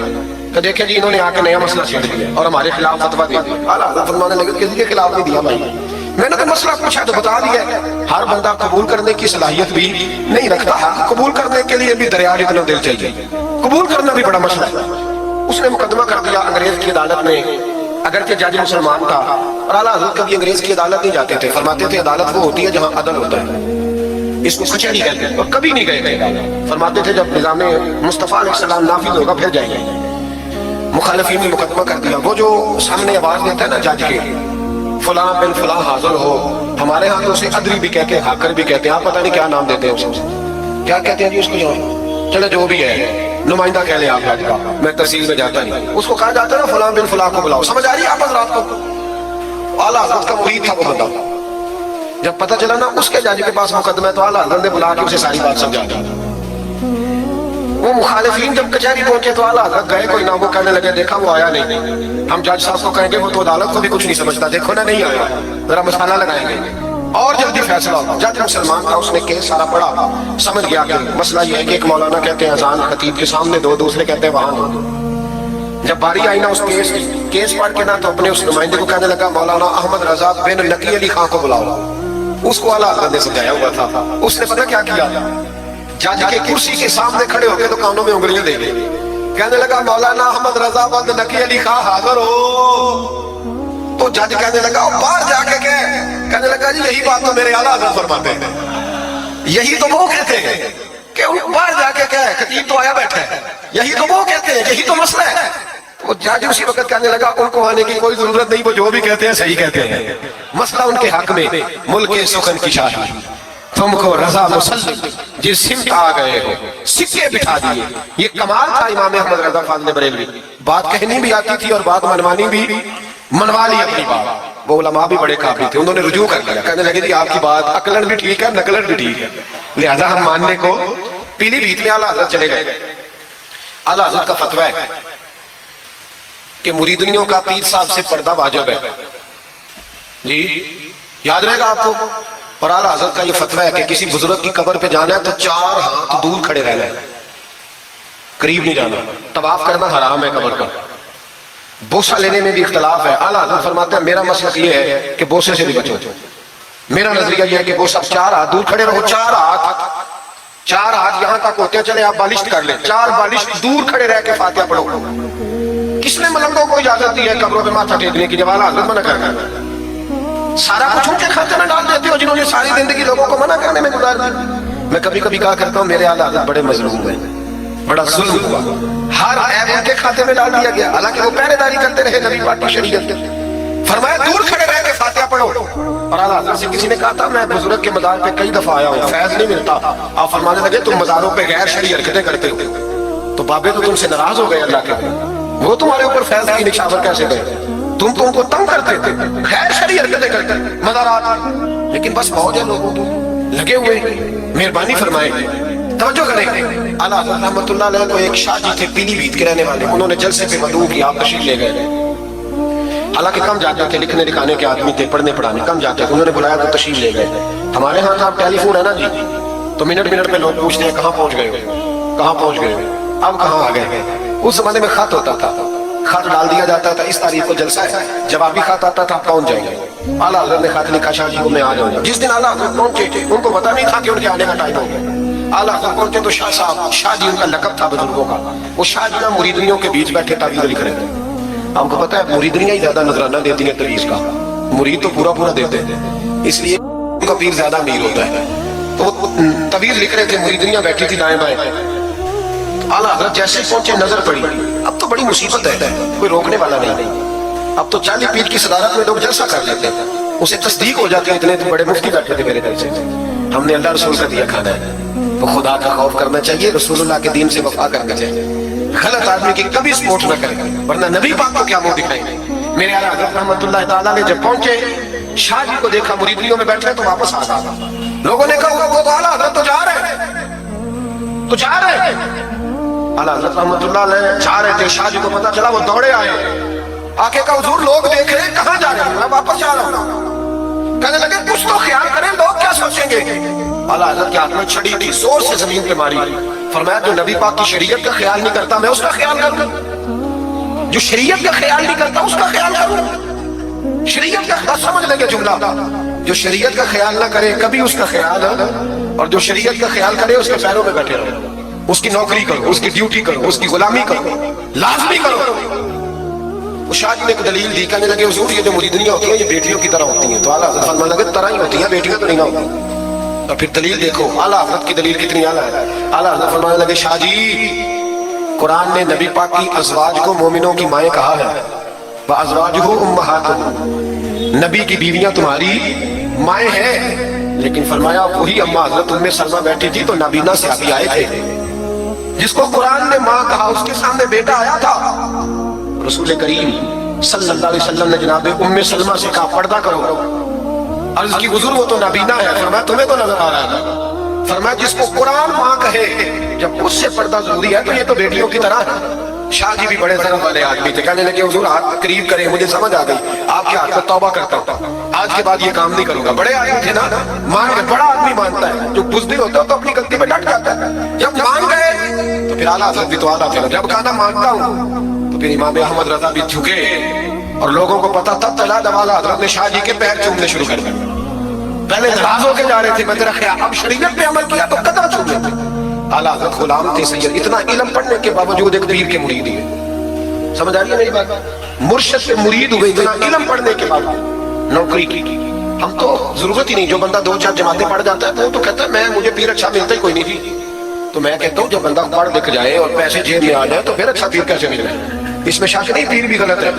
کہ دیکھیں جی انہوں نے آ کے نیا مسئلہ چھیڑ دیا اور ہمارے خلاف فتویٰ دے دیا۔ اعلیٰ حضرت فرمانے لگے کسی کے خلاف نہیں دیا بھائی، میں نے تو مسئلہ پوچھا تو بتا دیا ہے، ہر بندہ قبول کرنے کی صلاحیت بھی نہیں رکھتا، قبول کرنے کے لیے بھی دریا جتنا دل چاہیے، قبول کرنا بھی بڑا مسئلہ ہے۔ اس نے مقدمہ کر دیا انگریز کی عدالت میں، اگرچہ جج مسلمان تھا، اور اعلیٰ حضرت کبھی انگریز کی عدالت نہیں جاتے تھے، فرماتے تھے عدالت وہ ہوتی ہے جہاں عدل ہوتا ہے، اس کو کچہری کہتے ہیں، اور کبھی نہیں گئے تھے، فرماتے تھے جب نظام مصطفیٰ علیہ السلام نافذ ہوگا پھر جائیں گے۔ مخالفین نے مقدمہ کر دیا، وہ جو سامنے آواز دیتا ہے نا جج کے، فلاں بن فلاں حاضر ہو، ہمارے ہاں تو اسے ادری بھی کہتے ہیں، حاکر بھی کہتے ہیں، آپ پتہ نہیں کیا نام دیتے ہیں اسے، کیا کہتے ہیں جی اس کو، چلے جو بھی ہے نمائندہ کہہ لیں آپ جج کا، میں تحصیل میں جاتا نہیں، اس کو کہا جاتا ہے نا فلاں بن فلاں کو بلاؤ، سمجھ آ رہی ہے آپ حضرات کو؟ اعلیٰ حضرت کا مرید تھا وہ بندہ، جب پتہ چلا نا اس کے جج کے پاس مقدمہ ہے تو اعلیٰ حضرت نے بلا کے اسے ساری بات سمجھا دی۔ وہ مخالفین جب کچہری پہنچے تو اعلیٰ حضرت گئے، کوئی نہ، وہ کہنے لگے دیکھا وہ آیا نہیں، ہم جج صاحب کو کہیں گے وہ تو عدالت کو بھی کچھ نہیں سمجھتا، دیکھو نا نہیں آیا، ذرا مسئلہ لگائیں گے اور جلدی فیصلہ ہو۔ جج مسلمان تھا، اس نے کیس سارا پڑھا، سمجھ گیا کہ مسئلہ یہ ہے کہ ایک مولانا کہتے ہیں اذان خطیب کے سامنے دو، دوسرے کہتے ہیں وہاں دو۔ جب باری آئی نا اس کیس پڑھ کے نا تو اپنے اس نمائندے کو کہنے لگا مولانا احمد رضا بن نقی علی خان کو بلاؤ، اس کو اعلیٰ حضرت نے سمجھایا ہوا تھا، اس نے پتہ کیا کیا، جج کے کرسی کے سامنے کھڑے ہو کے تو کانوں میں انگلیاں دے گئے، کہنے لگا مولانا احمد رضا بن نقی علی خان حاضر ہو، تو جج کہنے لگا باہر جا کے کہنے لگا جی یہی بات تو میرے اعلیٰ حضرت فرماتے ہیں، یہی تو وہ کہتے ہیں کہ باہر جا کے کہے خطیب تو آیا بیٹھا ہے، یہی تو وہ کہتے ہیں، یہی تو مسئلہ ہے۔ وہ جج اسی وقت کہنے لگا ان کو آنے کی کوئی ضرورت نہیں، وہ جو بھی کہتے ہیں صحیح کہتے ہیں، مسئلہ ان کے حق میں، ملک سخن کی شاہی، تم کو رضا مسلم جس سمت آ گئے ہو سکے بٹھا دیے۔ یہ کمال تھا امام احمد رضا فاضل بریلوی، بات کہنی بھی آتی تھی اور بات منوانی بھی، منوا لی اپنی بات۔ وہ علماء بھی بڑے قابل تھے، انہوں نے رجوع کر لیا، کہنے لگے جی آپ کی بات عقلن بھی ٹھیک ہے نقلن بھی ٹھیک ہے، لہذا ہم ماننے کو پیلی بھیت میں اعلیٰ حضرت چلے گئے۔ اعلیٰ حضرت کا فتویٰ ہے کہ مریدنیوں کا پیر صاحب سے پردہ واجب ہے، جی یاد رہے گا آپ کو۔ اور اعلیٰ حضرت کا یہ فتویٰ ہے کہ کسی بزرگ کی قبر پہ جانا ہے تو 4 ہاتھ دور کھڑے رہنا ہے، قریب نہیں جانا، طواف کرنا حرام ہے قبر پر، بوسہ لینے میں بھی اختلاف ہے۔ اعلیٰ حضرت فرماتے ہیں میرا مسلک یہ ہے کہ بوسے سے بھی بچو، میرا نظریہ یہ ہے کہ بوسہ 4 ہاتھ دور کھڑے رہو، 4 ہاتھ یہاں تک ہوتے ہیں، چلے آپ بالشت کر لیں، 4 بالشت دور کھڑے رہ کے فاتحہ پڑھو۔ کس نے ملنگوں کو اجازت دی ہے قبروں پہ ماتھا ٹیکنے کی جب اعلیٰ حضرت منع کر رہے ہیں؟ سارا کچھ ان کے کھاتے میں ڈال دیتے ہو جنہوں نے ساری زندگی لوگوں کو منع کرنے میں گزار دی. میں کبھی کبھی کہا کرتا ہوں میرے اعلیٰ حضرت بڑے مظلوم ہیں, بڑا ظلم ہوا, ہر عیب ان کے کھاتے میں ڈال دیا گیا, حالانکہ وہ پہرے داری کرتے رہے نبی پاک کی شریعت. فرمایا دور کھڑے رہ کے فاتحہ پڑھو. اور اعلیٰ حضرت سے کسی نے کہا تھا میں بزرگ کے مزار پہ کئی دفعہ آیا ہوں, فیض نہیں ملتا. آپ فرمانے لگے تم مزاروں پہ غیر شرعی حرکتیں کرتے ہو, تو بابے تو تم سے ناراض ہو گئے اللہ کے, وہ تمہارے اوپر فیض کی نشاور کیسے گئے, تم کو تنگ کرتے تھے, غیر شرعی حرکتیں کرتے مزارات. لیکن بس بہت ہے لوگوں لگے ہوئے. مہربانی فرمائے توجہ کریں. اعلیٰ حضرت رحمۃ اللہ علیہ کو ایک شاہ جی تھے پیلی بھیت کے رہنے والے, انہوں نے جلسے پہ مدعو کیا, آپ تشریف لے گئے. حالانکہ کم جاتے تھے, لکھنے لکھانے کے آدمی تھے, پڑھنے پڑھانے کم جاتے تھے, انہوں نے بلایا تو تشریف لے گئے. ہمارے ہاں آپ ٹیلی فون ہے نا جی, تو منٹ پہ لوگ پوچھتے ہیں کہاں پہنچ گئے ہو, کہاں پہنچ گئے ہو, اب کہاں آ گئے. اس زمانے میں خط ہوتا تھا, خط ڈال دیا جاتا تھا اس تاریخ کو جلسہ ہے, جوابی خط آتا تھا پہنچ جائیں گے. اعلیٰ حضرت نے خط لکھا شاہ جی کو میں آ جاؤں گا. جس دن اعلیٰ حضرت پہنچے تھے ان کو پتا نہیں تھا کہ ان کے آنے کا ٹائم ہو گیا. اعلیٰ حضرت پہنچے تو شاہ صاحب, شاہ جی ان کا لقب تھا بزرگوں کا, وہ شاہ جی مریدنیوں کے بیچ بیٹھے تعویذ لکھ رہے تھے. آپ کو پتا ہے مریدنیاں ہی زیادہ نذرانہ دیتی ہیں تعویذ کا, مرید تو پورا دیتے ہیں, اس لیے ان کا پیر زیادہ امیر ہوتا ہے. تو تعویذ لکھ رہے تھے, مریدنیاں بیٹھی تھی دائیں بائیں. اعلیٰ حضرت جیسے پہنچے نظر پڑی, اب تو بڑی مصیبت ہے, کوئی روکنے والا نہیں. اب تو 40 پیر کی صدارت میں لوگ جلسہ کر لیتے ہیں, اسے تصدیق ہو جاتی ہے. اتنے تو بڑے مفتی بیٹھے تھے میرے گھر سے, ہم نے اللہ رسول کا دیا کھانا ہے, تو خدا کا خوف کرنا چاہیے, رسول اللہ کے دین سے وفا کرنا چاہیے. غلط آدمی کی کبھی سپورٹ نہ کریں, ورنہ نبی پاک کو کیا منہ دکھائیں گے. میرے اعلیٰ حضرت رحمۃ اللہ تعالیٰ نے جب پہنچے, شاہ جی کو دیکھا مریدنیوں میں بیٹھے تو واپس آ گیا. لوگوں نے کہا وہ تو اعلیٰ حضرت تو جا رہے ہیں. اعلیٰ حضرت رحمۃ اللہ علیہ جا رہے تھے, شاہ جی کو پتا چلا, وہ دوڑے آئے, آ کے کہا حضور لوگ دیکھ رہے ہیں, کہاں جا رہے ہیں, میں واپس جا رہا ہوں. کہنے لگے کچھ تو خیال کریں, لوگ کیا سوچیں گے. اعلیٰ حضرت کے ہاتھ میں چھڑی تھی, زور سے زمین پہ ماری. فرمایا جو نبی پاک کی شریعت کا خیال نہیں کرتا میں اس کا خیال کروں, جو شریعت کا خیال نہیں کرتا اس کا خیال کروں. شریعت کا سمجھ لیں گے جملہ, جو شریعت کا خیال نہ کرے کبھی اس کا خیال, اور جو شریعت کا خیال کرے اس کے پیروں میں بیٹھے رہو, اس کی نوکری کرو, اس کی ڈیوٹی کرو, اس کی غلامی کرو, لازمی کرو. شاہ جی نے ایک دلیل دی, کہنے لگے حضور یہ جو مریدنیاں ہوتی ہیں یہ بیٹیوں کی طرح ہوتی ہیں. تو اعلیٰ حضرت فرمانے لگے طرح ہی ہوتی ہیں, بیٹیاں تو نہیں ہوتی. اور پھر دلیل دیکھو, اعلیٰ حضرت کی دلیل کتنی اعلیٰ ہے. اعلیٰ حضرت فرمانے لگے شاہ جی قرآن نے نبی پاک کی ازواج کو مومنوں کی مائیں کہا ہے, وَأَزْوَاجُهُ أُمَّهَاتُهُمْ, نبی کی بیویاں تمہاری مائیں ہیں. لیکن فرمایا وہی اما حضرت ام سلمہ بیٹھی تھی تو نابینا صحابی آئے تھے, جس کو قرآن نے ماں کہا اس کے سامنے بیٹا آیا تھا. رسول کریم صلی اللہ علیہ وسلم نے جناب ام سلمہ سے کہا پردہ کرو. عرض کی حضور وہ تو نابینا ہے. فرمایا تمہیں تو نظر آ رہا ہے. فرمایا جس کو قرآن ماں کہے جب اس سے پردہ ضروری ہے تو یہ تو بیٹیوں کی طرح ہے. شاہ جی بھی بڑے ذرم والے آدمی تھے, کہنے لگے حضور ہاتھ قریب کریں, مجھے سمجھ آ گئی, آپ کے ہاتھ میں توبہ کرتا ہوں, آج کے بعد یہ کام نہیں کروں گا. بڑے آدمی تھے نا, مان گئے. بڑا آدمی مانتا ہے, جو بزدل ہوتا ہے تو اپنی غلطی میں ڈٹ جاتا ہے. جب مان گئے تو پھر اعلیٰ حضرت بھی تو اعلیٰ تھے, جب کہا مانتا ہوں تو پھر امام احمد رضا بھی جھکے, اور لوگوں کو پتا تب چلا جب اعلیٰ حضرت نے شاہ جی کے پیر چومنے شروع کر دیا. پہلے ناراض ہو کے جا رہے تھے, میں تیرا خیال, اب شریعت پہ عمل کیا تو قدم چوم لیتے. اعلیٰ حضرت غلام تھے سید, اتنا علم پڑھنے کے باوجود ایک پیر کے مرید ہوئے. سمجھ آ رہی ہے میری بات, مرشد سے مرید ہوئے, اتنا علم پڑھنے کے بعد نوکری کی. ہم تو ضرورت ہی نہیں, جو بندہ 2-4 جماعتیں پڑھ جاتا ہے تو کہتا ہے میں مجھے پیر اچھا ملتا ہی کوئی نہیں تھی. تو میں کہتا ہوں جو بندہ پڑھ لکھ جائے اور پیسے جیب میں آ جائے تو پھر اچھا پیر کیسے مل جائے. اس میں شک نہیں, پیر بھی غلط ہے,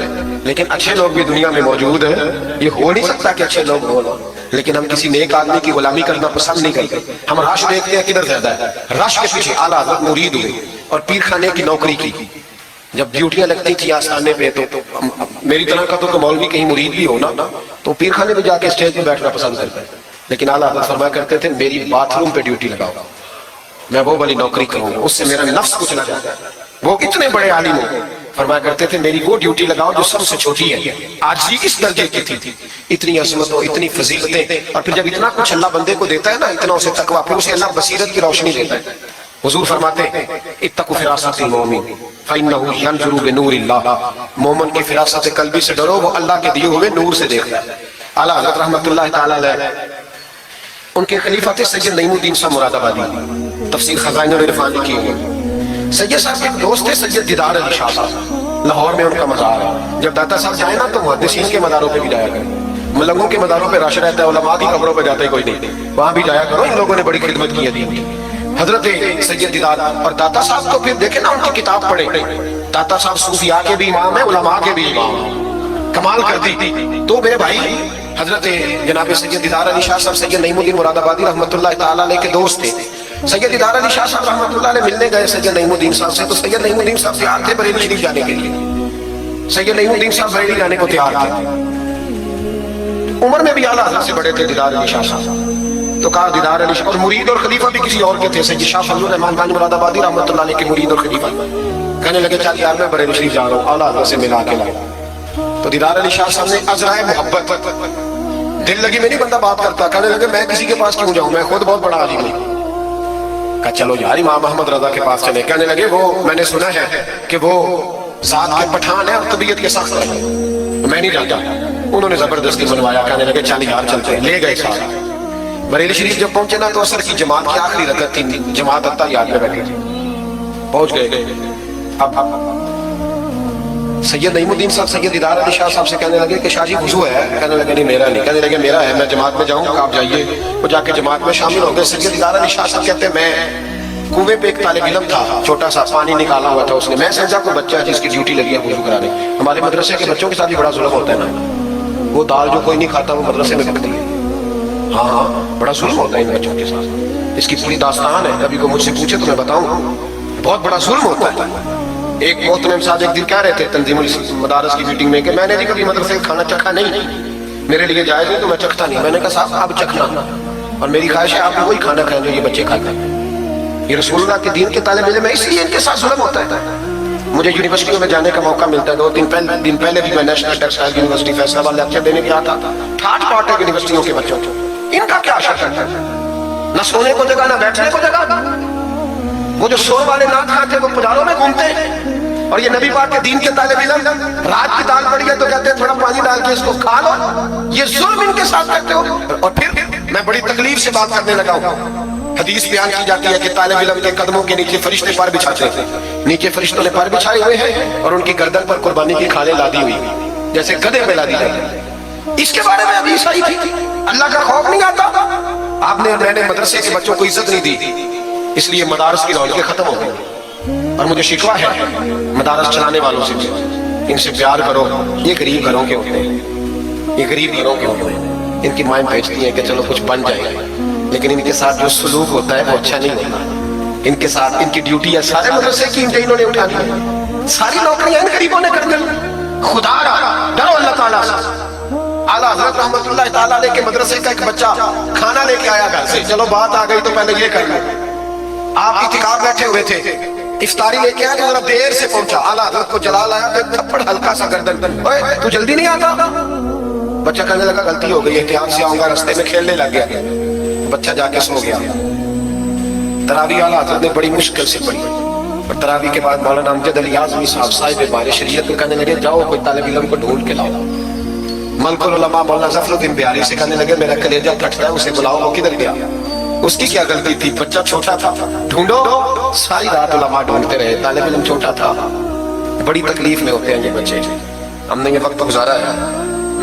لیکن اچھے لوگ بھی دنیا میں موجود ہیں. یہ ہو نہیں سکتا کہ اچھے لوگ ہوں, لیکن ہم کسی نیک آدمی کی غلامی کرنا پسند نہیں کرتے. ہم رش دیکھتے ہیں کدھر زیادہ ہے, رش کے پیچھے. اعلیٰ حضرت مرید ہوئے اور پیر خانے کی نوکری کی. جب ڈیوٹیاں لگتی تھی آستانے پہ تو میری طرح کا تو مولوی کہیں مرید بھی ہونا تو پیر خانے پہ جا کے اسٹیج پہ بیٹھنا پسند کرتا ہے. لیکن اعلیٰ حضرت فرمایا کرتے تھے میری باتھ روم پہ ڈیوٹی لگاؤ, میں وہ والی نوکری کروں گا, اس سے میرا نفس کچھ نہ جاتا ہے. وہ اتنے بڑے عالم ہو, فرمایا کرتے تھے میری وہ ڈیوٹی لگاؤ جو سب سے چھوٹی ہے. آج ہی اس درجے کی تھی, اتنی عظمت ہو, اتنی فضیلتیں, اور پھر جب اتنا کچھ اللہ بندے کو دیتا ہے نا, اتنا اسے تقویٰ, پھر اسے اللہ بصیرت کی روشنی دیتا ہے. حضور فرماتے ہیں اتقوا فراست المومن فإنه ينظر بنور اللہ, مومن کی فراست قلبی سے ڈرو, وہ اللہ کے دیے ہوئے نور سے دیکھتا ہے. اعلیٰ حضرت رحمۃ اللہ تعالیٰ علیہ, ان کے خلیفہ تھے سید نعیم الدین صاحب مراد آبادی, تفسیر خزائن العرفان لکھی ہوئی. سید صاحب کے دوست تھے سید دیدار علی شاہ صاحب, لاہور میں ان کا مزار ہے. جب داتا صاحب جائیں نا تو محدثین کے مزاروں پہ بھی جایا کریں. ملنگوں کے مزاروں پہ رش رہتا ہے، علماء کی قبروں پہ جاتے کوئی نہیں، وہاں بھی جایا کرو، ان لوگوں نے بڑی خدمت کی ہے دین کی۔ حضرت سید دیدار اور داتا صاحب کو پھر دیکھیں نا، ان کی کتاب پڑھیں، داتا صاحب صوفیاء کے بھی امام ہیں، علماء کے بھی امام ہیں، کمال کر دی۔ تو میرے بھائی حضرت جناب سید دیدار علی شاہ صاحب سید نعیم الدین مراد آبادی رحمۃ اللہ تعالیٰ علیہ کے دوست تھے۔ سید دیدار علی شاہ صاحب رحمۃ اللہ علیہ ملنے گئے سید نعیم الدین صاحب سے، تو سید نعیم الدین صاحب تیار تھے بریلی شریف جانے کے لیے، سید نعیم الدین صاحب بریلی جانے کو تیار تھے، عمر میں بھی اعلیٰ حضرت سے بڑے تھے دیدار علی شاہ صاحب۔ تو کہا دیدار علی شاہ، اور مرید اور خلیفہ بھی کسی اور کے تھے، سید شاہ فضل الرحمان بانی مراد آبادی رحمۃ اللہ علیہ کے مرید اور خلیفہ، کہنے لگے چل یار میں بریلی شریف جا رہا ہوں، اعلیٰ حضرت سے ملا کے لایا۔ تو دیدار علی شاہ صاحب نے عذرائے محبت، دل لگی میں نہیں بندہ بات کرتا، کہنے لگے میں کسی کے پاس کیوں جاؤں، میں خود بہت بڑا عالم ہوں۔ کہا چلو یار امام احمد رضا کے پاس چلے۔ کہنے لگے وہ میں نے سنا ہے کہ وہ ذات کے پٹھان ہے اور طبیعت کے سخت ہے، میں نہیں جاتا۔ انہوں نے زبردستی منوایا، کہنے لگے چل یار چلتے ہیں، لے گئے ساتھ۔ بریلی شریف جب پہنچے نا تو عصر کی جماعت کی آخری رکعت تھی، جماعت اتحیات میں بیٹھی تھی، پہنچ گئے۔ اب سید نعیم الدین صاحب سید دیدار علی شاہ صاحب سے کہنے لگے کہ شاہ جی وضو ہے؟ کہنے لگے نہیں میرا نہیں۔ کہنے لگے میرا ہے، میں جماعت میں جاؤں گا، آپ جائیے۔ وہ جا کے جماعت میں شامل ہو گئے۔ سید دیدار علی شاہ صاحب کہتے ہیں میں کنویں پہ ایک طالب علم تھا، چھوٹا سا پانی نکالا ہوا تھا اس نے، میں سمجھا کوئی بچہ ہے جس کی ڈیوٹی لگی ہے وضو کرانے۔ ہمارے مدرسے کے بچوں کے ساتھ بھی بڑا ظلم ہوتا ہے نا، وہ دال جو کوئی نہیں کھاتا وہ مدرسے میں بکتی ہے، ہاں بڑا ظلم ہوتا ہے ان بچوں کے ساتھ۔ اس کی پوری داستان ہے، کبھی کوئی مجھ سے پوچھے تو میں بتاؤں، بہت بڑا ظلم ہوتا ہے۔ ایک محترم صاحب ایک دن کہہ رہے تھے تنظیم المدارس کی میٹنگ میں کہ میں نے بھی کبھی مدرسے کا کھانا چکھا نہیں، میرے لیے جائز نہیں تو میں چکھتا نہیں۔ میں نے کہا صاحب آپ چکھنا، اور میری خواہش ہے آپ بھی وہی کھانا کھائیں جو یہ بچے کھاتے ہیں۔ یہ رسول اللہ کے دین کے طالب علم ہے، اس لیے ان کے ساتھ ظلم ہوتا ہے۔ مجھے یونیورسٹیوں میں جانے کا موقع ملتا ہے، 2 دن پہلے بھی میں نیشنل ٹیکسٹائل یونیورسٹی فیصلہ آباد لیکچر دینے گیا تھا۔ ٹھاٹ پاٹ ہے یونیورسٹیوں کے بچوں کو، ان کا کیا شک ہے؟ نہ سونے کو جگہ نہ بیٹھنے کو جگہ۔ وہ جو سور والے نات کھاتے وہ پجاروں میں گھومتے ہیں، اور یہ نبی پاک کے دین کے طالب علم رات کی دال پڑی ہے تو کہتے ہیں تھوڑا پانی ڈال کے اس کو کھا لو۔ یہ ظلم ان کے ساتھ کرتے ہو۔ اور پھر میں بڑی تکلیف سے بات کرنے لگا ہوں، حدیث بیان کی جاتی ہے کہ طالب علم کے قدموں کے نیچے فرشتے پر بچھاتے ہیں، نیچے فرشتوں نے پر بچھائے ہوئے ہیں اور ان کی گردن پر قربانی کی کھالیں لادی ہوئی، جیسے گدھے پہ لادی جاتی ہے۔ اس کے بارے میں ابھی صحیح تھی، اللہ کا خوف نہیں آتا۔ آپ نے میں نے مدرسے کے بچوں کو عزت نہیں دی، اس لیے مدارس کی رونقیں ختم ہو گئی۔ اور مجھے شکوہ ہے مدارس چلانے والوں سے، ان سے پیار کرو، یہ غریب گھروں کے ہوتے ہیں، یہ غریب گھروں کے ہوتے ہیں، ان کی مائیں بھیجتی ہیں کہ چلو کچھ بن جائے گا، لیکن ان کے ساتھ جو سلوک ہوتا ہے وہ اچھا نہیں ہوتا۔ ان کے ساتھ ان کی ڈیوٹی ہے، سارے مدرسے کی انہوں نے اٹھا دی، ساری نوکریاں ان غریبوں نے کر دی۔ خدا ڈرو اللہ تعالیٰ سے۔ اعلیٰ حضرت رحمۃ اللہ تعالیٰ علیہ کے مدرسے کا ایک بچہ کھانا لے کے آیا گھر سے، چلو بات آ گئی تو پہلے یہ کر لیں۔ آپ اتکار بیٹھے ہوئے تھے، افطاری لے کے آیا جو ذرا دیر سے پہنچا، اعلیٰ حضرت کو جلال آیا تو تھپڑ ہلکا سا گردن، اوے تو جلدی نہیں آتا؟ بچہ کہنے لگا غلطی ہو گئی، احتیاط سے آؤں گا، رستے میں کھیلنے لگ گیا، بچہ جا کے سو گیا۔ تراویح اعلیٰ حضرت نے بڑی مشکل سے پڑھی، اور تراویح کے بعد مولانا امجد علی اعظمی صاحب صاحب بار شریعت کو کہنے لگے جاؤ کوئی طالب علم کو ڈھونڈ کے لاؤ۔ ملک العلماء مولانا ظفر الدین بیاری سے کہنے لگے میرا کلیجہ پھٹتا ہے، اسے بلاؤ، وہ کدھر گیا؟ اس کی کیا غلطی تھی؟ بچہ چھوٹا تھا، ڈھونڈو۔ ساری رات علماء ڈھونڈتے رہے، طالب علم چھوٹا تھا۔ بڑی تکلیف میں ہوتے ہیں یہ بچے، ہم نے یہ وقت گزارا ہے۔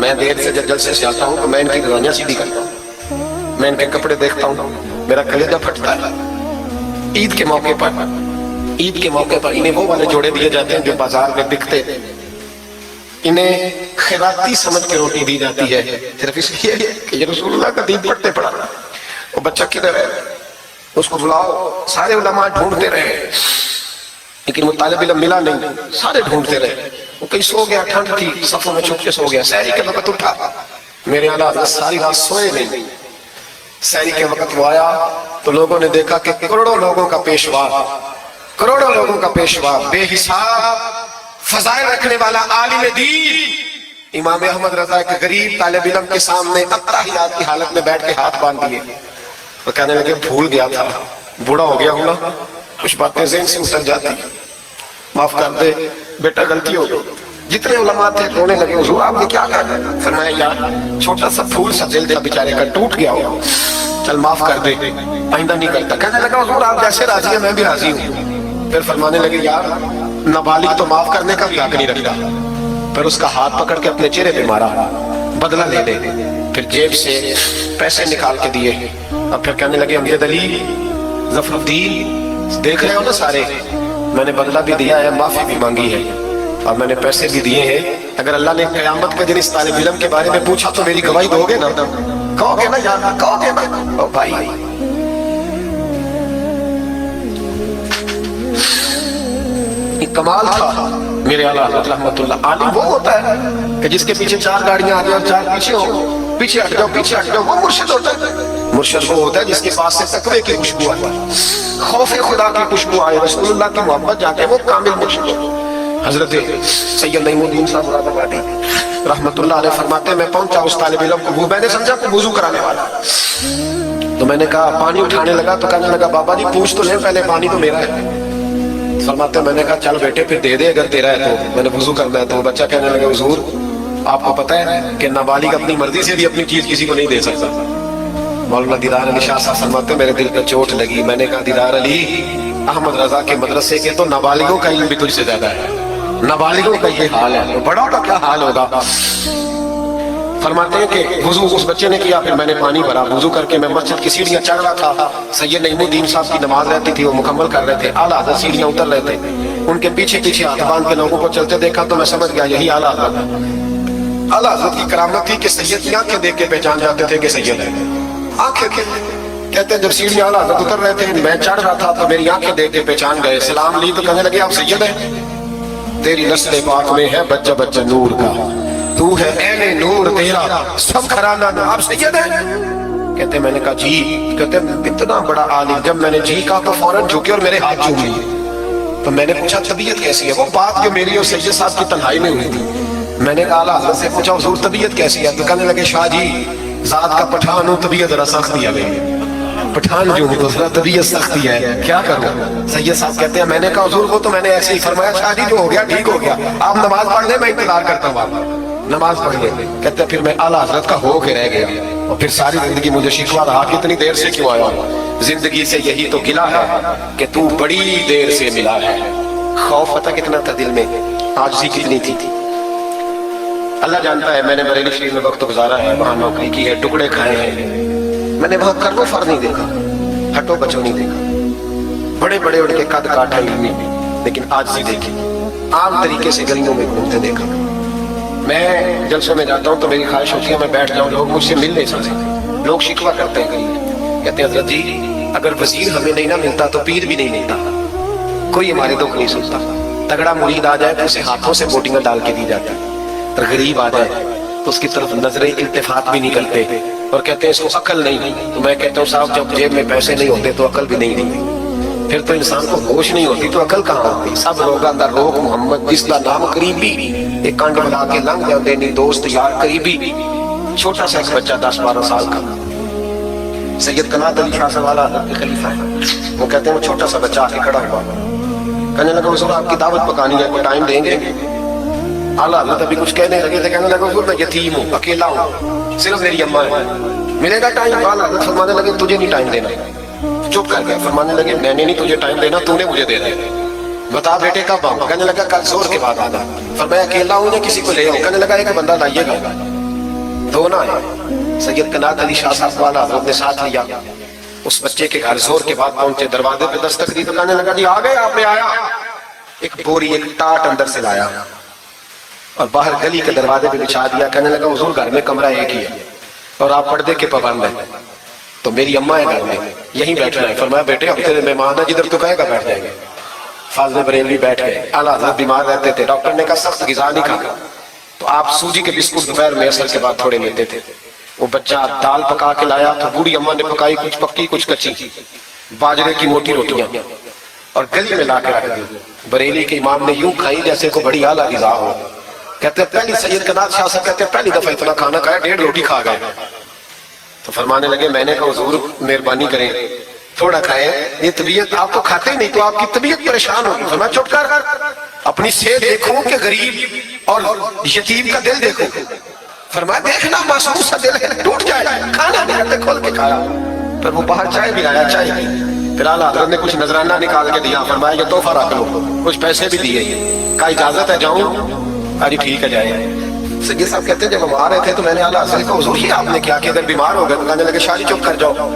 میں دیر سے جب جلسے سے آتا ہوں تو میں ان کی روانیاں سیدھی کرتا ہوں، میں ان کے کپڑے دیکھتا ہوں، میرا کلیجہ پھٹتا ہے۔ عید کے موقع پر انہیں وہ والے جوڑے دیے جاتے ہیں جو بازار میں بکتے، انہیں خیراتی سمجھ کے روٹی دی جاتی ہے، صرف اس لیے کہ یہ رسول اللہ کا دین پڑھتے پڑھا۔ وہ بچہ کدھر ہے؟ اس کو بلاؤ۔ سارے علماء ڈھونڈتے رہے لیکن وہ طالب علم ملا نہیں، سارے ڈھونڈتے رہے۔ وہ کہیں سو گیا، ٹھنڈ تھی، صفوں میں چھپ کے سو گیا۔ سحری کے وقت اٹھا، میرے اعلیٰ حضرت ساری رات سوئے نہیں۔ سحری کے وقت وہ آیا تو لوگوں نے دیکھا کہ کروڑوں لوگوں کا پیشوا، بے حساب فضائل رکھنے والا عالم دین امام احمد رضا ایک غریب طالب علم کے سامنے اتحیات کی حالت میں بیٹھ کے ہاتھ باندھ دیے اور کہنے لگے بھول گیا تھا، بوڑھا ہو گیا ہوں نا، کچھ باتیں ذہن سے اتر جاتی، معاف کر دے بیٹا، غلطی ہو گئی۔ جتنے علماء تھے رونے لگے، حضور آپ نے کیا کہا؟ فرمایا یار چھوٹا سا پھول سا دل تھا بیچارے کا، ٹوٹ گیا ہو، چل معاف کر دے، آئندہ نہیں کرتا۔ کہنے لگا حضور آپ جیسے راضی ہیں میں بھی راضی ہوں۔ پھر فرمانے لگے یار نابالغ تو معاف کرنے کا بھی حق نہیں رکھتا۔ پھر اس کا ہاتھ پکڑ کے اپنے چہرے پہ مارا، بدلہ لے لے. پھر جیب سے پیسے نکال کے دیے. اب پھر کہنے لگے امجد علی ظفر الدین دیکھ رہے ہو نا سارے, میں نے بدلہ بھی دیا ہے, معافی بھی مانگی ہے, اور میں نے پیسے بھی دیے ہیں. اگر اللہ نے قیامت کے دن اس طالب علم کے بارے میں پوچھا تو میری گواہی دو گے نا؟ کہو گے نا یار, کہو گے نا؟ او بھائی, کمال تھا میرے اعلیٰ حضرت رحمت اللہ. عالم وہ ہوتا ہے کہ جس کے پیچھے 4 گاڑیاں آتی ہیں اور 4 پیچھے ہو, پیچھے ہٹ جاؤ پیچھے ہٹ جاؤ, وہ مرشد ہوتا ہے. مرشد وہ ہوتا ہے جس کے پاس سے تقوی کی خوشبو آتی ہے, خوف خدا کی خوشبو آئے, رسول اللہ کی محبت جا کے وہ کامل مرشد ہو. حضرت سید نعیم الدین صاحب مراد آبادی رحمت اللہ علیہ فرماتے ہیں میں پہنچا اس طالب علم کو, میں نے سمجھا کہ وضو کرانے والا. تو میں نے کہا پانی اٹھانے لگا تو کہنے لگا بابا جی پوچھ تو لیں پہلے, پانی تو میرا ہے. فرماتے ہیں میں نے کہا چل بیٹے پھر دے دے اگر تیرا ہے تو, میں نے وضو کرنا ہے. تو بچہ کہنے لگا حضور آپ کو پتہ ہے کہ نابالغ اپنی مرضی سے بھی اپنی چیز کسی کو نہیں دے سکتا. مولانا دیدار علی شاہ صاحب فرماتے ہیں میرے دل پر چوٹ لگی. میں نے کہا دیدار علی احمد رضا کے مدرسے کے تو نابالغوں کا علم بھی تجھ سے زیادہ ہے, نابالغوں کا یہ حال ہے, تو بڑوں کا کیا حال ہوگا. فرماتے ہیں کہ وضو اس بچے نے کیا, پھر میں نے پانی بھرا, وضو کر کے میں مسجد کی سیڑھیاں چڑھ رہا تھا. سید نعیم الدین صاحب کی نماز رہتی تھی, وہ مکمل کر رہے تھے. اعلیٰ حضرت سیڑھیاں اتر رہے تھے, ان کے پیچھے پیچھے ہاتھ باندھ کے لوگوں کو چلتے دیکھا تو میں سمجھ گیا یہی اعلیٰ حضرت. اعلیٰ حضرت کی کرامت تھی کہ سید کی آنکھیں دیکھ کے پہچان جاتے تھے کہ سید ہے. آنکھیں کہتے ہیں جب سیڑھیاں اعلیٰ حضرت اتر رہے تھے میں چڑھ رہا تھا تو میری آنکھیں دیکھ کے پہچان گئے. سلام لی تو کہنے لگے آپ سید ہیں, تیری نسل پاک میں ہے بچہ بچہ نور کا, تو ہے عین نور تیرا سب گھرانہ آپ سید ہیں. کہتے میں نے کہا جی. کہتے اتنا بڑا عالم, جب میں نے جی کہا تو فوراً جھکے اور میرے ہاتھ چوم لیے. تو میں نے پوچھا طبیعت کیسی ہے؟ وہ بات جو میری اور سید صاحب کی تنہائی میں ہوئی تھی. میں نے کہا اعلیٰ حضرت سے پوچھا حضور طبیعت کیسی ہے؟ تو کہنے لگے شاہ جی ذات کا پٹھان ہوں طبیعت ذرا سخت دیا گئی, پٹھان جو ہوں تو ذرا طبیعت سختی ہے, کیا کروں؟ سید صاحب کہتے ہیں میں نے کہا حضور وہ تو میں نے ایسے ہی فرمایا, شاہ جی جو ہو گیا ٹھیک ہو گیا, آپ نماز پڑھ لیں میں انتظار کرتا ہوں, آپ نماز پڑھ لیں. کہتے ہیں پھر میں اعلیٰ حضرت کا ہو کے رہ گیا, اور پھر ساری زندگی مجھے شکوا رہا کہ اتنی دیر سے کیوں آیا. زندگی سے یہی تو گلا ہے کہ تو بڑی دیر سے ملا ہے. خوف پتہ کتنا تھا دل میں, عاجزی کتنی تھی. اللہ جانتا ہے میں نے بریلی شریف میں وقت گزارا ہے, وہاں نوکری کی ہے, ٹکڑے کھائے ہیں, میں نے وہاں کرو فر نہیں دیکھا, ہٹو بچو نہیں دیکھا, بڑے بڑے ان کے قد کاٹا علمی, لیکن عاجزی دیکھی, عام طریقے سے گلیوں میں گھومتے دیکھا. میں جلسوں میں جاتا ہوں تو میری خواہش ہوتی ہے میں بیٹھ جاؤں, لوگ مجھ سے مل نہیں سکتے. لوگ شکوہ کرتے ہیں کہیں, کہتے ہیں حضرت جی اگر وزیر ہمیں نہیں نہ ملتا تو پیر بھی نہیں ملتا, کوئی ہمارے دکھ نہیں سنتا. تگڑا مرید آ جائے تو اسے ہاتھوں سے بوٹیاں ڈال کے دی جاتی, اور غریب آ جائے تو اس کی طرف نظریں التفات بھی نہیں کرتے, اور کہتے ہیں اس کو عقل نہیں. تو میں کہتا ہوں صاحب جب جیب میں پیسے نہیں ہوتے تو عقل بھی نہیں ہوتی, پھر تو انسان کو ہوش نہیں ہوتی تو عقل کہاں ہوتی. سب روگاں دا روگ محمد جس دا نام قریبی, ایک کانڈ بنا کے لنگ جاندے نہیں دوست یار قریبی. چھوٹا سا ایک بچہ 10-12 سال کا, سید قنات علی شاہ صاحب حضرت کے خلیفہ ہیں, وہ کہتے ہیں وہ چھوٹا سا بچہ آ کے کھڑا ہوا, کہنے لگا حضور آپ کی دعوت پکانی ہے, کوئی ٹائم دیں گے؟ اعلیٰ حضرت ابھی کچھ کہنے لگے تھے, کہنے لگا حضور میں یتیم ہوں, اکیلا ہوں, صرف میری اماں ہے, ملے گا ٹائم؟ اعلیٰ حضرت فرمانے لگے تجھے نہیں ٹائم دینا. چپ کر گیا, فرمانے لگے میں نے نہیں تجھے ٹائم دینا, تو نے مجھے دے دیا. بتا بیٹے کب آؤں؟ کہنے لگا کل زور کے بعد آنا. فرمایا اکیلا ہوں یا کسی کو لے آؤں؟ کہنے لگا ایک بندہ لائیے گا. دو نہ ہے. سید قنات علی شاہ صاحب والا حضرت نے ساتھ لیا, اس بچے کے گھر زور کے بعد پہنچے, دروازے پہ دستک دی تو کہنے لگا جی آ گئے آپ نے؟ آیا. ایک بوری ایک ٹاٹ اندر سے لایا اور باہر گلی کے دروازے پہ بچھا دیا. کہنے لگا حضور گھر میں کمرہ ایک ہی ہے اور آپ پردے کے پابند ہیں, تو میری اماں ہے گھر میں, یہیں بیٹھنا ہے. فرمایا بیٹے اب تیرے مہمان ہیں, جدھر تو کہے گا بیٹھ جائیں گے. فاضل بریلوی بیٹھ گئے. اعلیٰ حضرت بیمار رہتے تھے, ڈاکٹر نے کہا سخت غذا نہیں کھانا, تو آپ سوجی کے بسکٹ دوپہر میں عصر کے بعد تھوڑے لیتے تھے. وہ بچہ دال پکا کے لایا تو بوڑھی اماں نے پکائی, کچھ پکی کچھ کچی, باجرے کی موٹی روٹیاں, اور گلی میں لا کے رکھ دی. بریلی کے امام نے یوں کھائی جیسے کو بڑی اعلیٰ غذا ہو. کہتے ہیں پہلی سید قنات شاہ صاحب کہتے ہیں پہلی دفعہ اتنا کھانا کھایا 1.5 روٹی کھا گئے. تو فرمانے لگے میں نے کہا حضور مہربانی کریں تھوڑا کھائیں, یہ طبیعت آپ تو کھاتے ہی نہیں تو آپ کی طبیعت پریشان ہوگی. فرمایا چپ کر, اپنی صحت دیکھو کہ غریب اور یتیم کا دل دیکھو. فرمایا دیکھنا معصوم سا دل ہے, ٹوٹ جائے. کھانا نہیں کھول کے کھایا, پھر وہ باہر چائے بھی لایا, چائے بھی. پھر اعلیٰ حضرت نے کچھ نذرانہ نکال کے دیا, فرمایا یہ تحفہ رکھ لو, کچھ پیسے بھی دیے. کہا اجازت ہے جاؤں؟ ارے ٹھیک ہے جائے. سید صاحب کہتے ہیں جب ہم آ رہے تھے تو میں نے اعلیٰ حضرت کو حضور یہ آپ نے کیا کہ اگر بیمار ہو گئے تو کہنے لگے شاہ جی چپ کر جاؤ،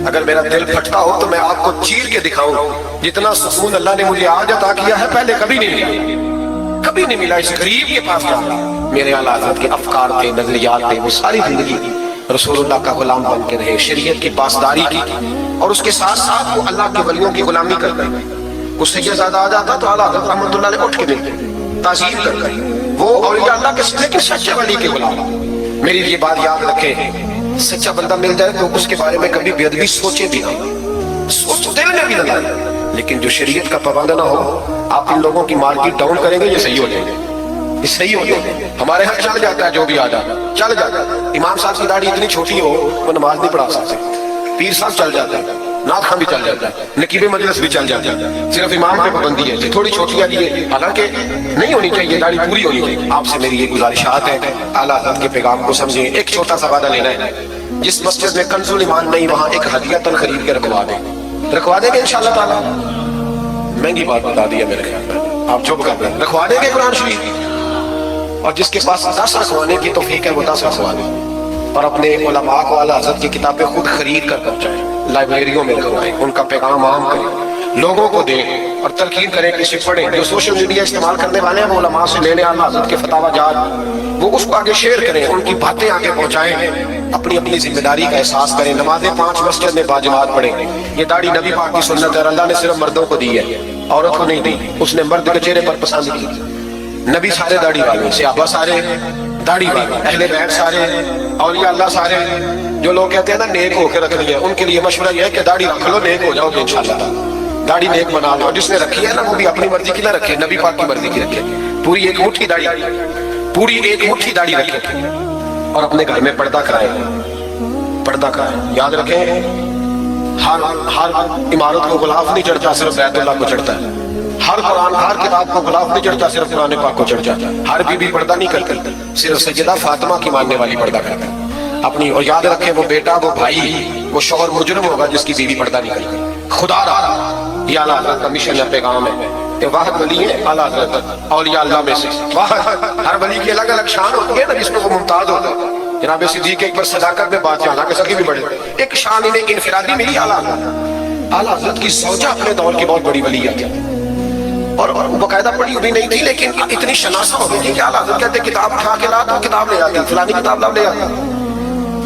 اگر میرا دل پھٹتا ہو تو میں آپ کو چیر کے دکھاؤں جتنا سکون اللہ نے مجھے آج عطا کیا ہے پہلے کبھی نہیں ملا، کبھی نہیں ملا۔ اس غریب کے پاس جا میرے اعلیٰ حضرت کے افکار تھے، نظریات تھے، وہ ساری زندگی رسول اللہ کا غلام بن کے رہے، شریعت کی پاسداری کی، اور اس کے ساتھ ساتھ وہ اللہ کے ولیوں کی غلامی کرتے ہیں۔ وہ سید زادہ آ جاتا تو اعلیٰ حضرت رحمۃ اللہ علیہ اٹھ کے ملتے، تعظیم کرتے ہیں، وہ اولیاء اللہ کے لیکن سچے ولی کے غلام۔ میری یہ بات یاد رکھیں، سچا بندہ مل جائے تو اس کے بارے میں کبھی بے ادبی سوچے بھی نہ، سوچ دل میں بھی نہ لائے، لیکن جو شریعت کا پابند نہ ہو، آپ ان لوگوں کی مارکیٹ ڈاؤن کریں گے، یہ صحیح ہو جائیں گے، یہ صحیح ہو جائیں گے۔ ہمارے ہاں چل جاتا ہے جو بھی آ جاتا ہے، چل جاتا ہے۔ امام صاحب کی داڑھی اتنی چھوٹی ہو وہ نماز نہیں پڑھا سکتے، پیر صاحب چل جاتا ہے، نعت خواں بھی چل جاتا ہے، نقیب مجلس بھی چل جاتا ہے، صرف امام پہ پابندی ہے تھوڑی چھوٹی آ رہی ہے، حالانکہ نہیں ہونی چاہیے، داڑھی پوری ہونی چاہیے۔ آپ سے میری یہ گزارشات ہے، اعلیٰ حضرت کے پیغام کو سمجھیں۔ ایک چھوٹا سا وعدہ لینا ہے، جس مسجد میں کنز الایمان نہیں وہاں ایک ہدیہ خرید کے رکھوا دیں گے انشاءاللہ تعالیٰ۔ مہنگی بات بتا دی ہے میرے خیال میں، آپ چپ کر دیں، رکھوا دیں گے قرآن شریف، اور جس کے پاس 10 رکھوانے کی توفیق ہے وہ 10 رکھوا دیں، اور اپنے علماء کو اعلیٰ حضرت کی کتابیں خود خرید کر پہنچائیں، لائبریریوں میں رکھوائیں، ان کا پیغام عام کریں، لوگوں کو دیں اور تلقین کریں کہ اسے پڑھیں۔ جو سوشل میڈیا استعمال کرنے والے ہیں وہ علماء سے لے لیں اعلیٰ حضرت کے فتاوی جات، وہ اس کو آگے شیئر کریں، ان کی باتیں آگے پہنچائیں، اپنی اپنی ذمہ داری کا احساس کریں۔ نمازیں 5 مسجد میں باجماعت پڑھیں۔ یہ داڑھی نبی پاک کی سنت ہے، اللہ نے صرف مردوں کو دی ہے، عورت کو نہیں دی، اس نے مرد کے چہرے پر پسند کی۔ نبی سارے داڑھی والے، صحابہ سارے داڑھی والے، اہل بیت سارے، اولیاء اللہ سارے۔ جو لوگ کہتے ہیں نا نیک ہو کے رکھنی ہے، ان کے لیے مشورہ یہ ہے کہ داڑھی رکھ لو، نیک ہو جاؤ گے انشاءاللہ، داڑھی نیک بنا لو۔ اور جس نے رکھی ہے نا وہ بھی اپنی مرضی کی نہ رکھے، نبی پاک کی مرضی کی رکھے، پوری ایک مٹھی داڑھی، پوری ایک مٹھی داڑھی رکھے، اور اپنے گھر میں پردہ کرائے، پردہ کرائے۔ یاد رکھیں ہر عمارت کو غلاف نہیں چڑھتا، صرف بیت اللہ کو چڑھتا ہے۔ ہر قرآن ہر کتاب کو غلاف نہیں چڑھتا، صرف قرآن پاک کو چڑھتا ہے۔ ہر بی بی پردہ نہیں کرتی، صرف سیدہ فاطمہ کی ماننے والی پردہ کرتی اپنی۔ اور یاد رکھیں وہ بیٹا، وہ بھائی، وہ شوہر مجرم ہوگا جس کی بیوی پردہ نہیں کرتی۔ خدا رہا، یہ اعلیٰ حضرت کا مشن ہے، پیغام ہے کہ واحد ولی ہے اعلیٰ حضرت اولیاء اللہ میں سے۔ ہر ولی کی الگ الگ شان ہوتی ہے نا، جس میں وہ ممتاز ہوتا ہے۔ جناب صدیق ایک بار صداقت میں بات جانا کہ سخی بھی بڑے، ایک شان انہیں انفرادی ملی اعلیٰ حضرت۔ اعلیٰ حضرت کی زوجہ اپنے دور کی بہت بڑی ولی ہے، اور باقاعدہ پڑھی ہوئی نہیں تھی، لیکن اتنی شناسہ ہو گئی کہ اعلیٰ حضرت کہتے کتاب اٹھا کے لا تو کتاب لے آتی، فلانی کتاب لا لے آتی،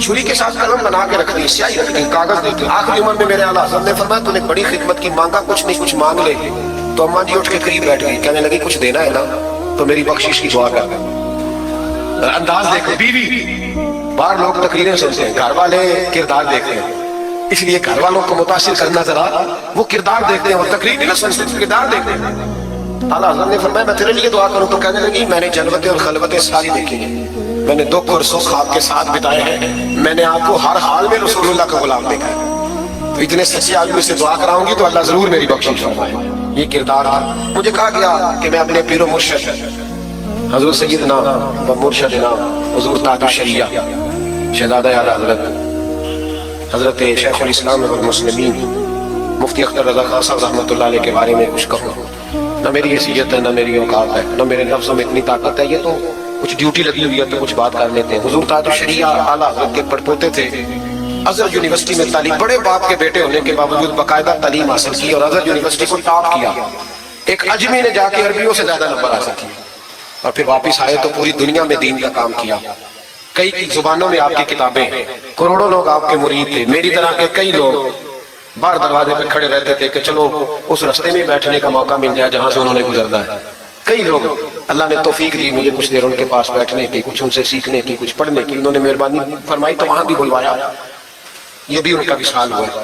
چھری کے ساتھ قلم بنا کے رکھ دی، سیاہی رکھ دی، کاغذ دیتی۔ آخری عمر میں میرے اعلیٰ حضرت نے فرمایا تو نے بڑی خدمت کی، مانگا کچھ نہیں، کچھ مانگ لے۔ تو اماں جی اٹھ کے قریب بیٹھ گئی، کہنے لگی کچھ دینا ہے نا تو میری بخشش کی دعا کر۔ انداز دیکھو، بیوی باہر لوگ تقریریں سنتے ہیں، گھر والے کردار دیکھتے ہیں، اس لیے گھر والوں کو متاثر کرنا ذرا، وہ کردار دیکھتے ہیں، وہ تقریر نہیں سنتے، کردار دیکھتے ہیں۔ اعلیٰ حضرت نے فرمایا میں تیرے لیے دعا کروں تو کہنے لگی میں نے جلوتیں اور خلوتیں ساری دیکھی ہیں، میں نے دکھ اور سکھ آپ کے ساتھ بتائے ہیں، میں نے آپ کو ہر حال میں رسول اللہ کا غلام دیکھا ہے، تو اتنے سچے آدمی سے دعا کراؤں گی تو اللہ ضرور میری بخشش فرمائے۔ یہ کردار مجھے کہا گیا کہ میں اپنے پیر و مرشد حضور سیدنا و مرشدنا حضور تاج الشریعہ شہزادہ اعلیٰ حضرت شیخ الاسلام والمسلمین مفتی اختر رضا خان صاحب رحمۃ اللہ علیہ کے بارے میں کچھ کہوں۔ نہ میری حیثیت ہے، نہ میری اوقات ہے، نہ میرے لفظوں میں اتنی طاقت ہے، یہ تو کچھ ڈیوٹی لگی ہوئی ہے تو کچھ بات کر لیتے ہیں۔ حضور تاج الشریعہ اعلیٰ حضرت کے پڑپوتے تھے، ازہر یونیورسٹی میں تعلیم، بڑے باپ کے بیٹے ہونے کے باوجود باقاعدہ تعلیم حاصل کی اور ازہر یونیورسٹی کو ٹاپ کیا۔ ایک اجمی نے جا کے عربیوں سے زیادہ نمبر حاصل کیے اور پھر واپس آئے تو پوری دنیا میں دین کا کام کیا۔ کئی زبانوں میں آپ کی کتابیں، کروڑوں لوگ آپ کے مرید تھے۔ میری طرح کے کئی لوگ باہر دروازے پہ کھڑے رہتے تھے کہ چلو اس رستے میں بیٹھنے کا موقع مل جائے جہاں سے انہوں نے گزرنا ہے۔ کئی لوگ اللہ نے توفیق دی مجھے کچھ دیر ان کے پاس بیٹھنے کی، کچھ ان سے سیکھنے کی، کچھ پڑھنے کی، انہوں نے مہربانی فرمائی تو وہاں بھی بلوایا، یہ بھی ان کا وصال ہوا۔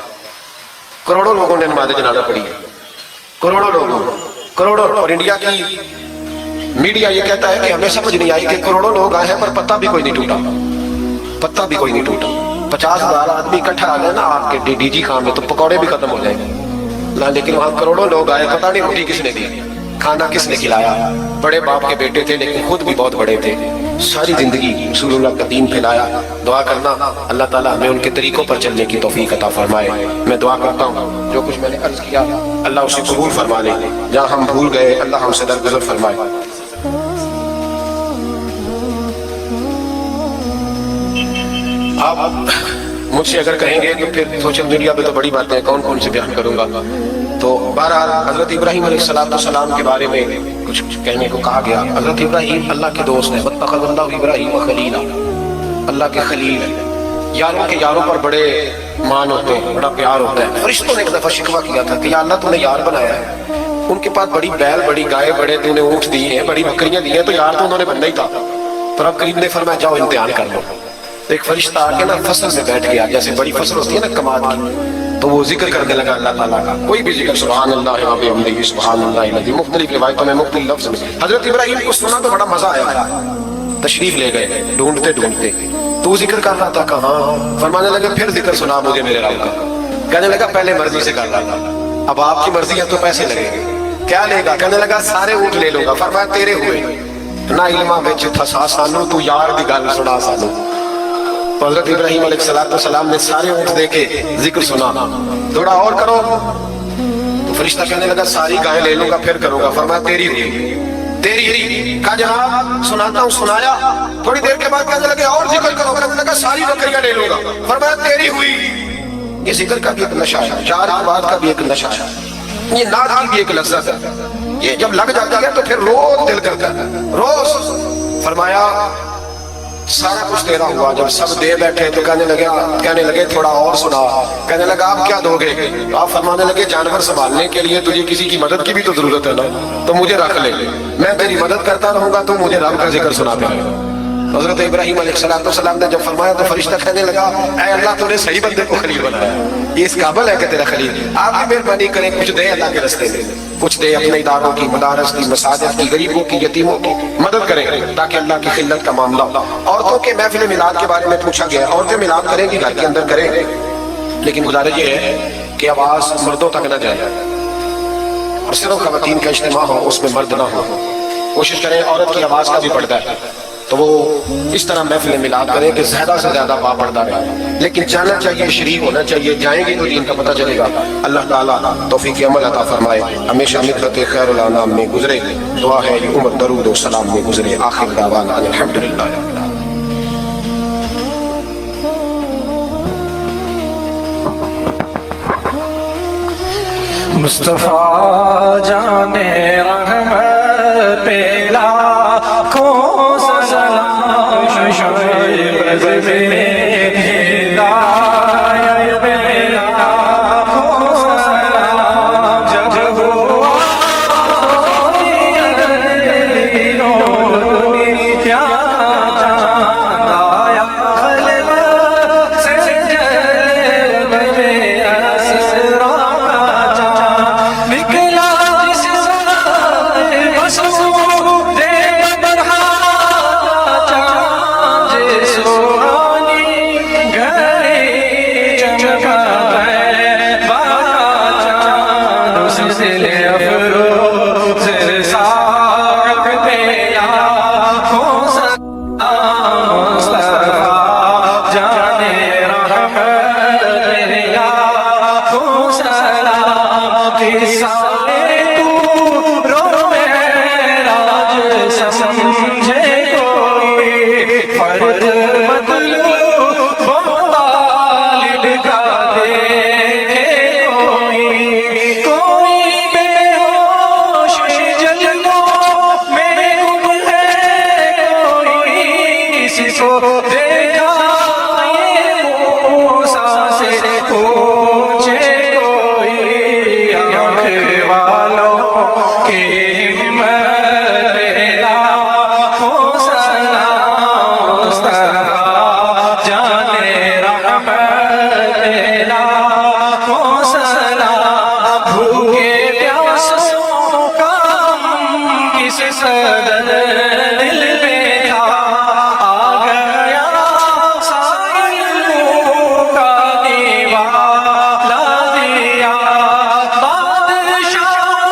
کروڑوں لوگوں نے نماز جنازہ پڑھی ہے، کروڑوں لوگوں، کروڑوں۔ اور انڈیا کی میڈیا یہ کہتا ہے کہ ہمیں سمجھ نہیں آئی کہ کروڑوں لوگ آئے ہیں پر پتہ بھی کوئی نہیں ٹوٹا، پتہ بھی کوئی نہیں ٹوٹا۔ 50,000 آدمی اکٹھا آ گئے نا آپ کے ڈی جی خان میں تو پکوڑے بھی ختم ہو جائیں گے، لیکن وہاں کروڑوں لوگ آئے، پتہ نہیں روٹی کس نے دی، کھانا کس نے کھلایا۔ بڑے باپ کے بیٹے تھے لیکن خود بھی بہت بڑے تھے، ساری زندگی رسول اللہ کا دین پھیلایا۔ دعا کرنا اللہ تعالیٰ ہمیں ان کے طریقوں پر چلنے کی توفیق عطا فرمائے۔ میں دعا کرتا ہوں جو کچھ میں نے عرض کیا اللہ اسے قبول فرما لے، جہاں ہم بھول گئے اللہ ہم سے درگزر فرمائے۔ آپ مجھ سے اگر کہیں گے تو پھر سوشل میڈیا پہ تو بڑی باتیں کون کون سے بیان کروں گا. تو بہرحال حضرت ابراہیم علیہ السلام کے بارے میں کچھ کہنے کو کہا گیا. حضرت ابراہیم اللہ کے دوست ہیں. واتخذ اللہ ابراہیم خلیلا، اللہ کے خلیل ہیں. یاروں کے یاروں پر بڑے مان ہوتے ہیں، بڑا پیار ہوتا ہے. فرشتوں نے ایک دفعہ شکوہ کیا تھا کہ یا اللہ تو نے یار بنایا ہے، ان کے پاس بڑی بیل، بڑی گائے، بڑے تو نے اونٹ دیے ہیں، بڑی بکریاں دی ہیں، تو یار تو انہوں نے بننا ہی تھا. تو رب کریم نے فرمایا جاؤ امتحان کر لو. ایک فرشتہ آ کے نا فصل میں بیٹھ گیا، جیسے بڑی فصل ہوتی ہے نا کماد کی، تو وہ ذکر کرنے لگا اللہ تعالیٰ کا. کوئی بھی ذکر، سبحان اللہ و بحمدہ، سبحان اللہ العظیم، مختلف روایتوں میں مختلف لفظ میں. حضرت ابراہیم کو سنا تو بڑا مزہ آیا، تشریف لے گئے ڈھونڈتے ڈھونڈتے. تو ذکر کر رہا تھا کہاں؟ فرمانے لگے پھر ذکر سنا مجھے میرے رب کا. کہنے لگا پہلے مرضی سے کر رہا تھا، اب آپ کی مرضی ہے تو پیسے لگیں گے. کیا لے گا؟ کہنے لگا سارے اونٹ لے لوں گا. فرمایا تیرے ہوئے نہ علماں وچ تھسا سانو، تو یار دی گل سنا سانو. تو حضرت ابراہیم علیہ السلام نے سارے اونٹ دے کے ذکر سنا. تھوڑا اور کرو. تو فرشتہ کہنے لگا ساری گائے لے لوں گا پھر کروں گا. فرمایا تیری ہوئی، تیری ہوئی. کہا جناب سناتا ہوں. سنایا. تھوڑی دیر کے بعد کہنے لگے اور ذکر کرو. کہنے لگا ساری بکریاں لے لوں گا. فرمایا تیری ہوئی. یہ ذکر کا بھی ایک نشہ ہے، چار کی بات کا بھی ایک نشہ ہے، یہ نعت کی بھی ایک لذت ہے. یہ جب لگ جاتا ہے تو پھر روز دل کرتا ہے روز. فرمایا سارا کچھ تیرا ہوا. جب سب دے بیٹھے تو کہنے لگے تھوڑا اور سنا. کہنے لگا آپ کیا دو گے؟ آپ فرمانے لگے جانور سنبھالنے کے لیے تجھے کسی کی مدد کی بھی تو ضرورت ہے نا، تو مجھے رکھ لے، میں تیری مدد کرتا رہوں گا، تو مجھے رب کا ذکر سناتے رہے. حضرت ابراہیم علیہ السلام نے جب فرمایا تو فرشتہ کہنے لگا اے اللہ تو نے صحیح بندے کو خلیل بنایا، یہ اس قابل ہے کہ تیرا خلیل. آپ بھی مہربانی کریں کچھ دے اللہ کے رستے میں، کچھ دے اپنے اداروں کی، مدارس کی، مساجد کی، غریبوں کی، یتیموں کی مدد کریں تاکہ اللہ کی خلت کا معاملہ ہو. عورتوں کے محفل میلاد کے بارے میں پوچھا گیا. عورتیں میلاد کریں گی گھر کے اندر کریں، لیکن گزارش یہ ہے کہ آواز مردوں تک نہ جائے اور صرف خواتین کا اجتماع ہو، اس میں مرد نہ ہو. کوشش کریں عورت کی آواز کا بھی پردہ ہے تو وہ اس طرح محفل میلاد کریں کہ زیادہ سے زیادہ با پردہ رہے، لیکن جانا چاہیے، شریک ہونا چاہیے. جائیں گے تو دین کا پتہ چلے گا. اللہ تعالیٰ توفیق عمل عطا فرمائے. ہمیشہ مدت خیر الانام میں گزرے. دعا ہے یہ عمر درود و سلام میں گزرے. آخر دعوانا الحمدللہ. مصطفیٰ جانے رحمت پہ لاکھوں سلام، شعیب میں ہدایت پہ لاکھوں سلام. جب ہوا کیا جانا یا خلوت سے جلوہ میں اسرار نکلا جس سائے مسعود برہا چاند سوانی گھڑی چمکا ہے بارا چاند اس دل افروز ساق پہ لاکھوں سلام. مصطفیٰ جانے رحمت پہ لاکھوں سلام. کسانے تو رو معراج سمجھے کوئی فرد مطلوب والد کا دیکھے کوئی بے ہوش جلووں میں گم ہے، کوئی کسی کو دیکھا یہ موسیٰ سے پوچھے کوئی. آنکھ والوں کی ہمت پہ لاکھوں سلام. مصطفیٰ جانے رحمت پہ لاکھوں سلام. بھوکے پیاسوں کا کس صدد دل میں تھا، آ گیا سائلوں کا دیوالا دیا. بادشاہوں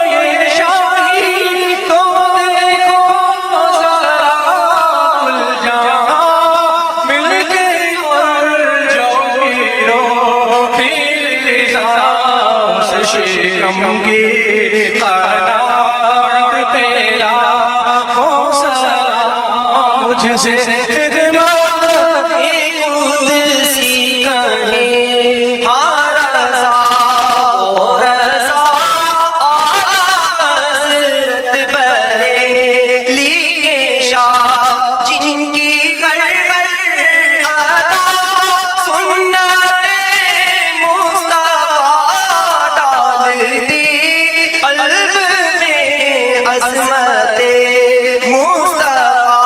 یہ شاہی تو دیکھو ذرا کل جہاں مل کے مر جاؤ گیرو پھر سانس شکم کی قناعت پہ لاکھوں سلام. مجھ سے خدمت شاہ جن کی گھر گھر ادا سنت مصطفیٰ ڈالتی قلب میں عظمت مصطفیٰ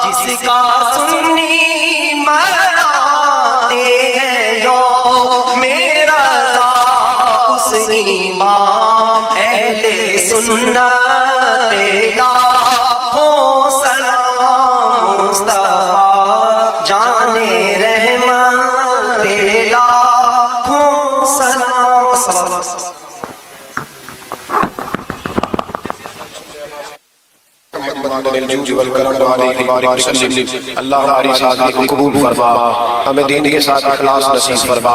جس کا سنی مناتے ہیں یوم رضا اس امام اہل سنت لاکھوں سلام مصطفیٰ جان رحمت لاکھوں سلام اللہ ہماری سادگی کو قبول فرما، ہمیں دین کے ساتھ اخلاص نصیب فرما،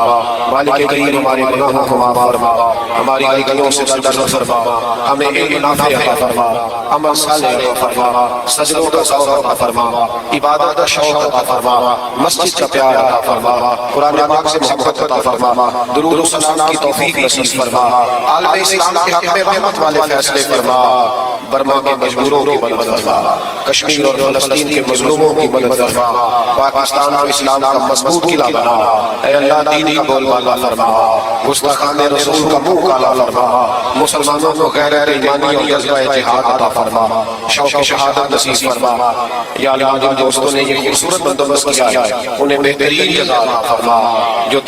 مالک کریم ہمارے گناہوں کو معاف فرما، ہماری غلطیوں سے درگزر فرما، ہمیں علم نافع عطا فرما، عمل صالح عطا فرما، سجدوں کا ذوق عطا فرما، عبادت کا شوق عطا فرما، مسجد کا پیار عطا فرما، قرآن پاک سے محبت عطا فرما، درود و سلام کی توفیق نصیب فرما، عالم اسلام کے حق میں رحمت والے فیصلے فرما، برما کے مجبوروں کی مدد فرما، کشمیر اور فلسطین کے مظلوموں کی مدد فرما، پاکستان اور اسلام کا مضبوط قلعہ بنا، اے اللہ دین کا بول بالا فرما، گستاخان رسول کا منہ کالا فرما، مسلمانوں کو غیرت ایمانی اور جذبہ جہاد عطا فرما، شوق شہادت نصیب فرما، یا اللہ جن دوستوں نے یہ خوبصورت بندوبست کیا ہے انہیں بہترین جزا عطا فرما، جو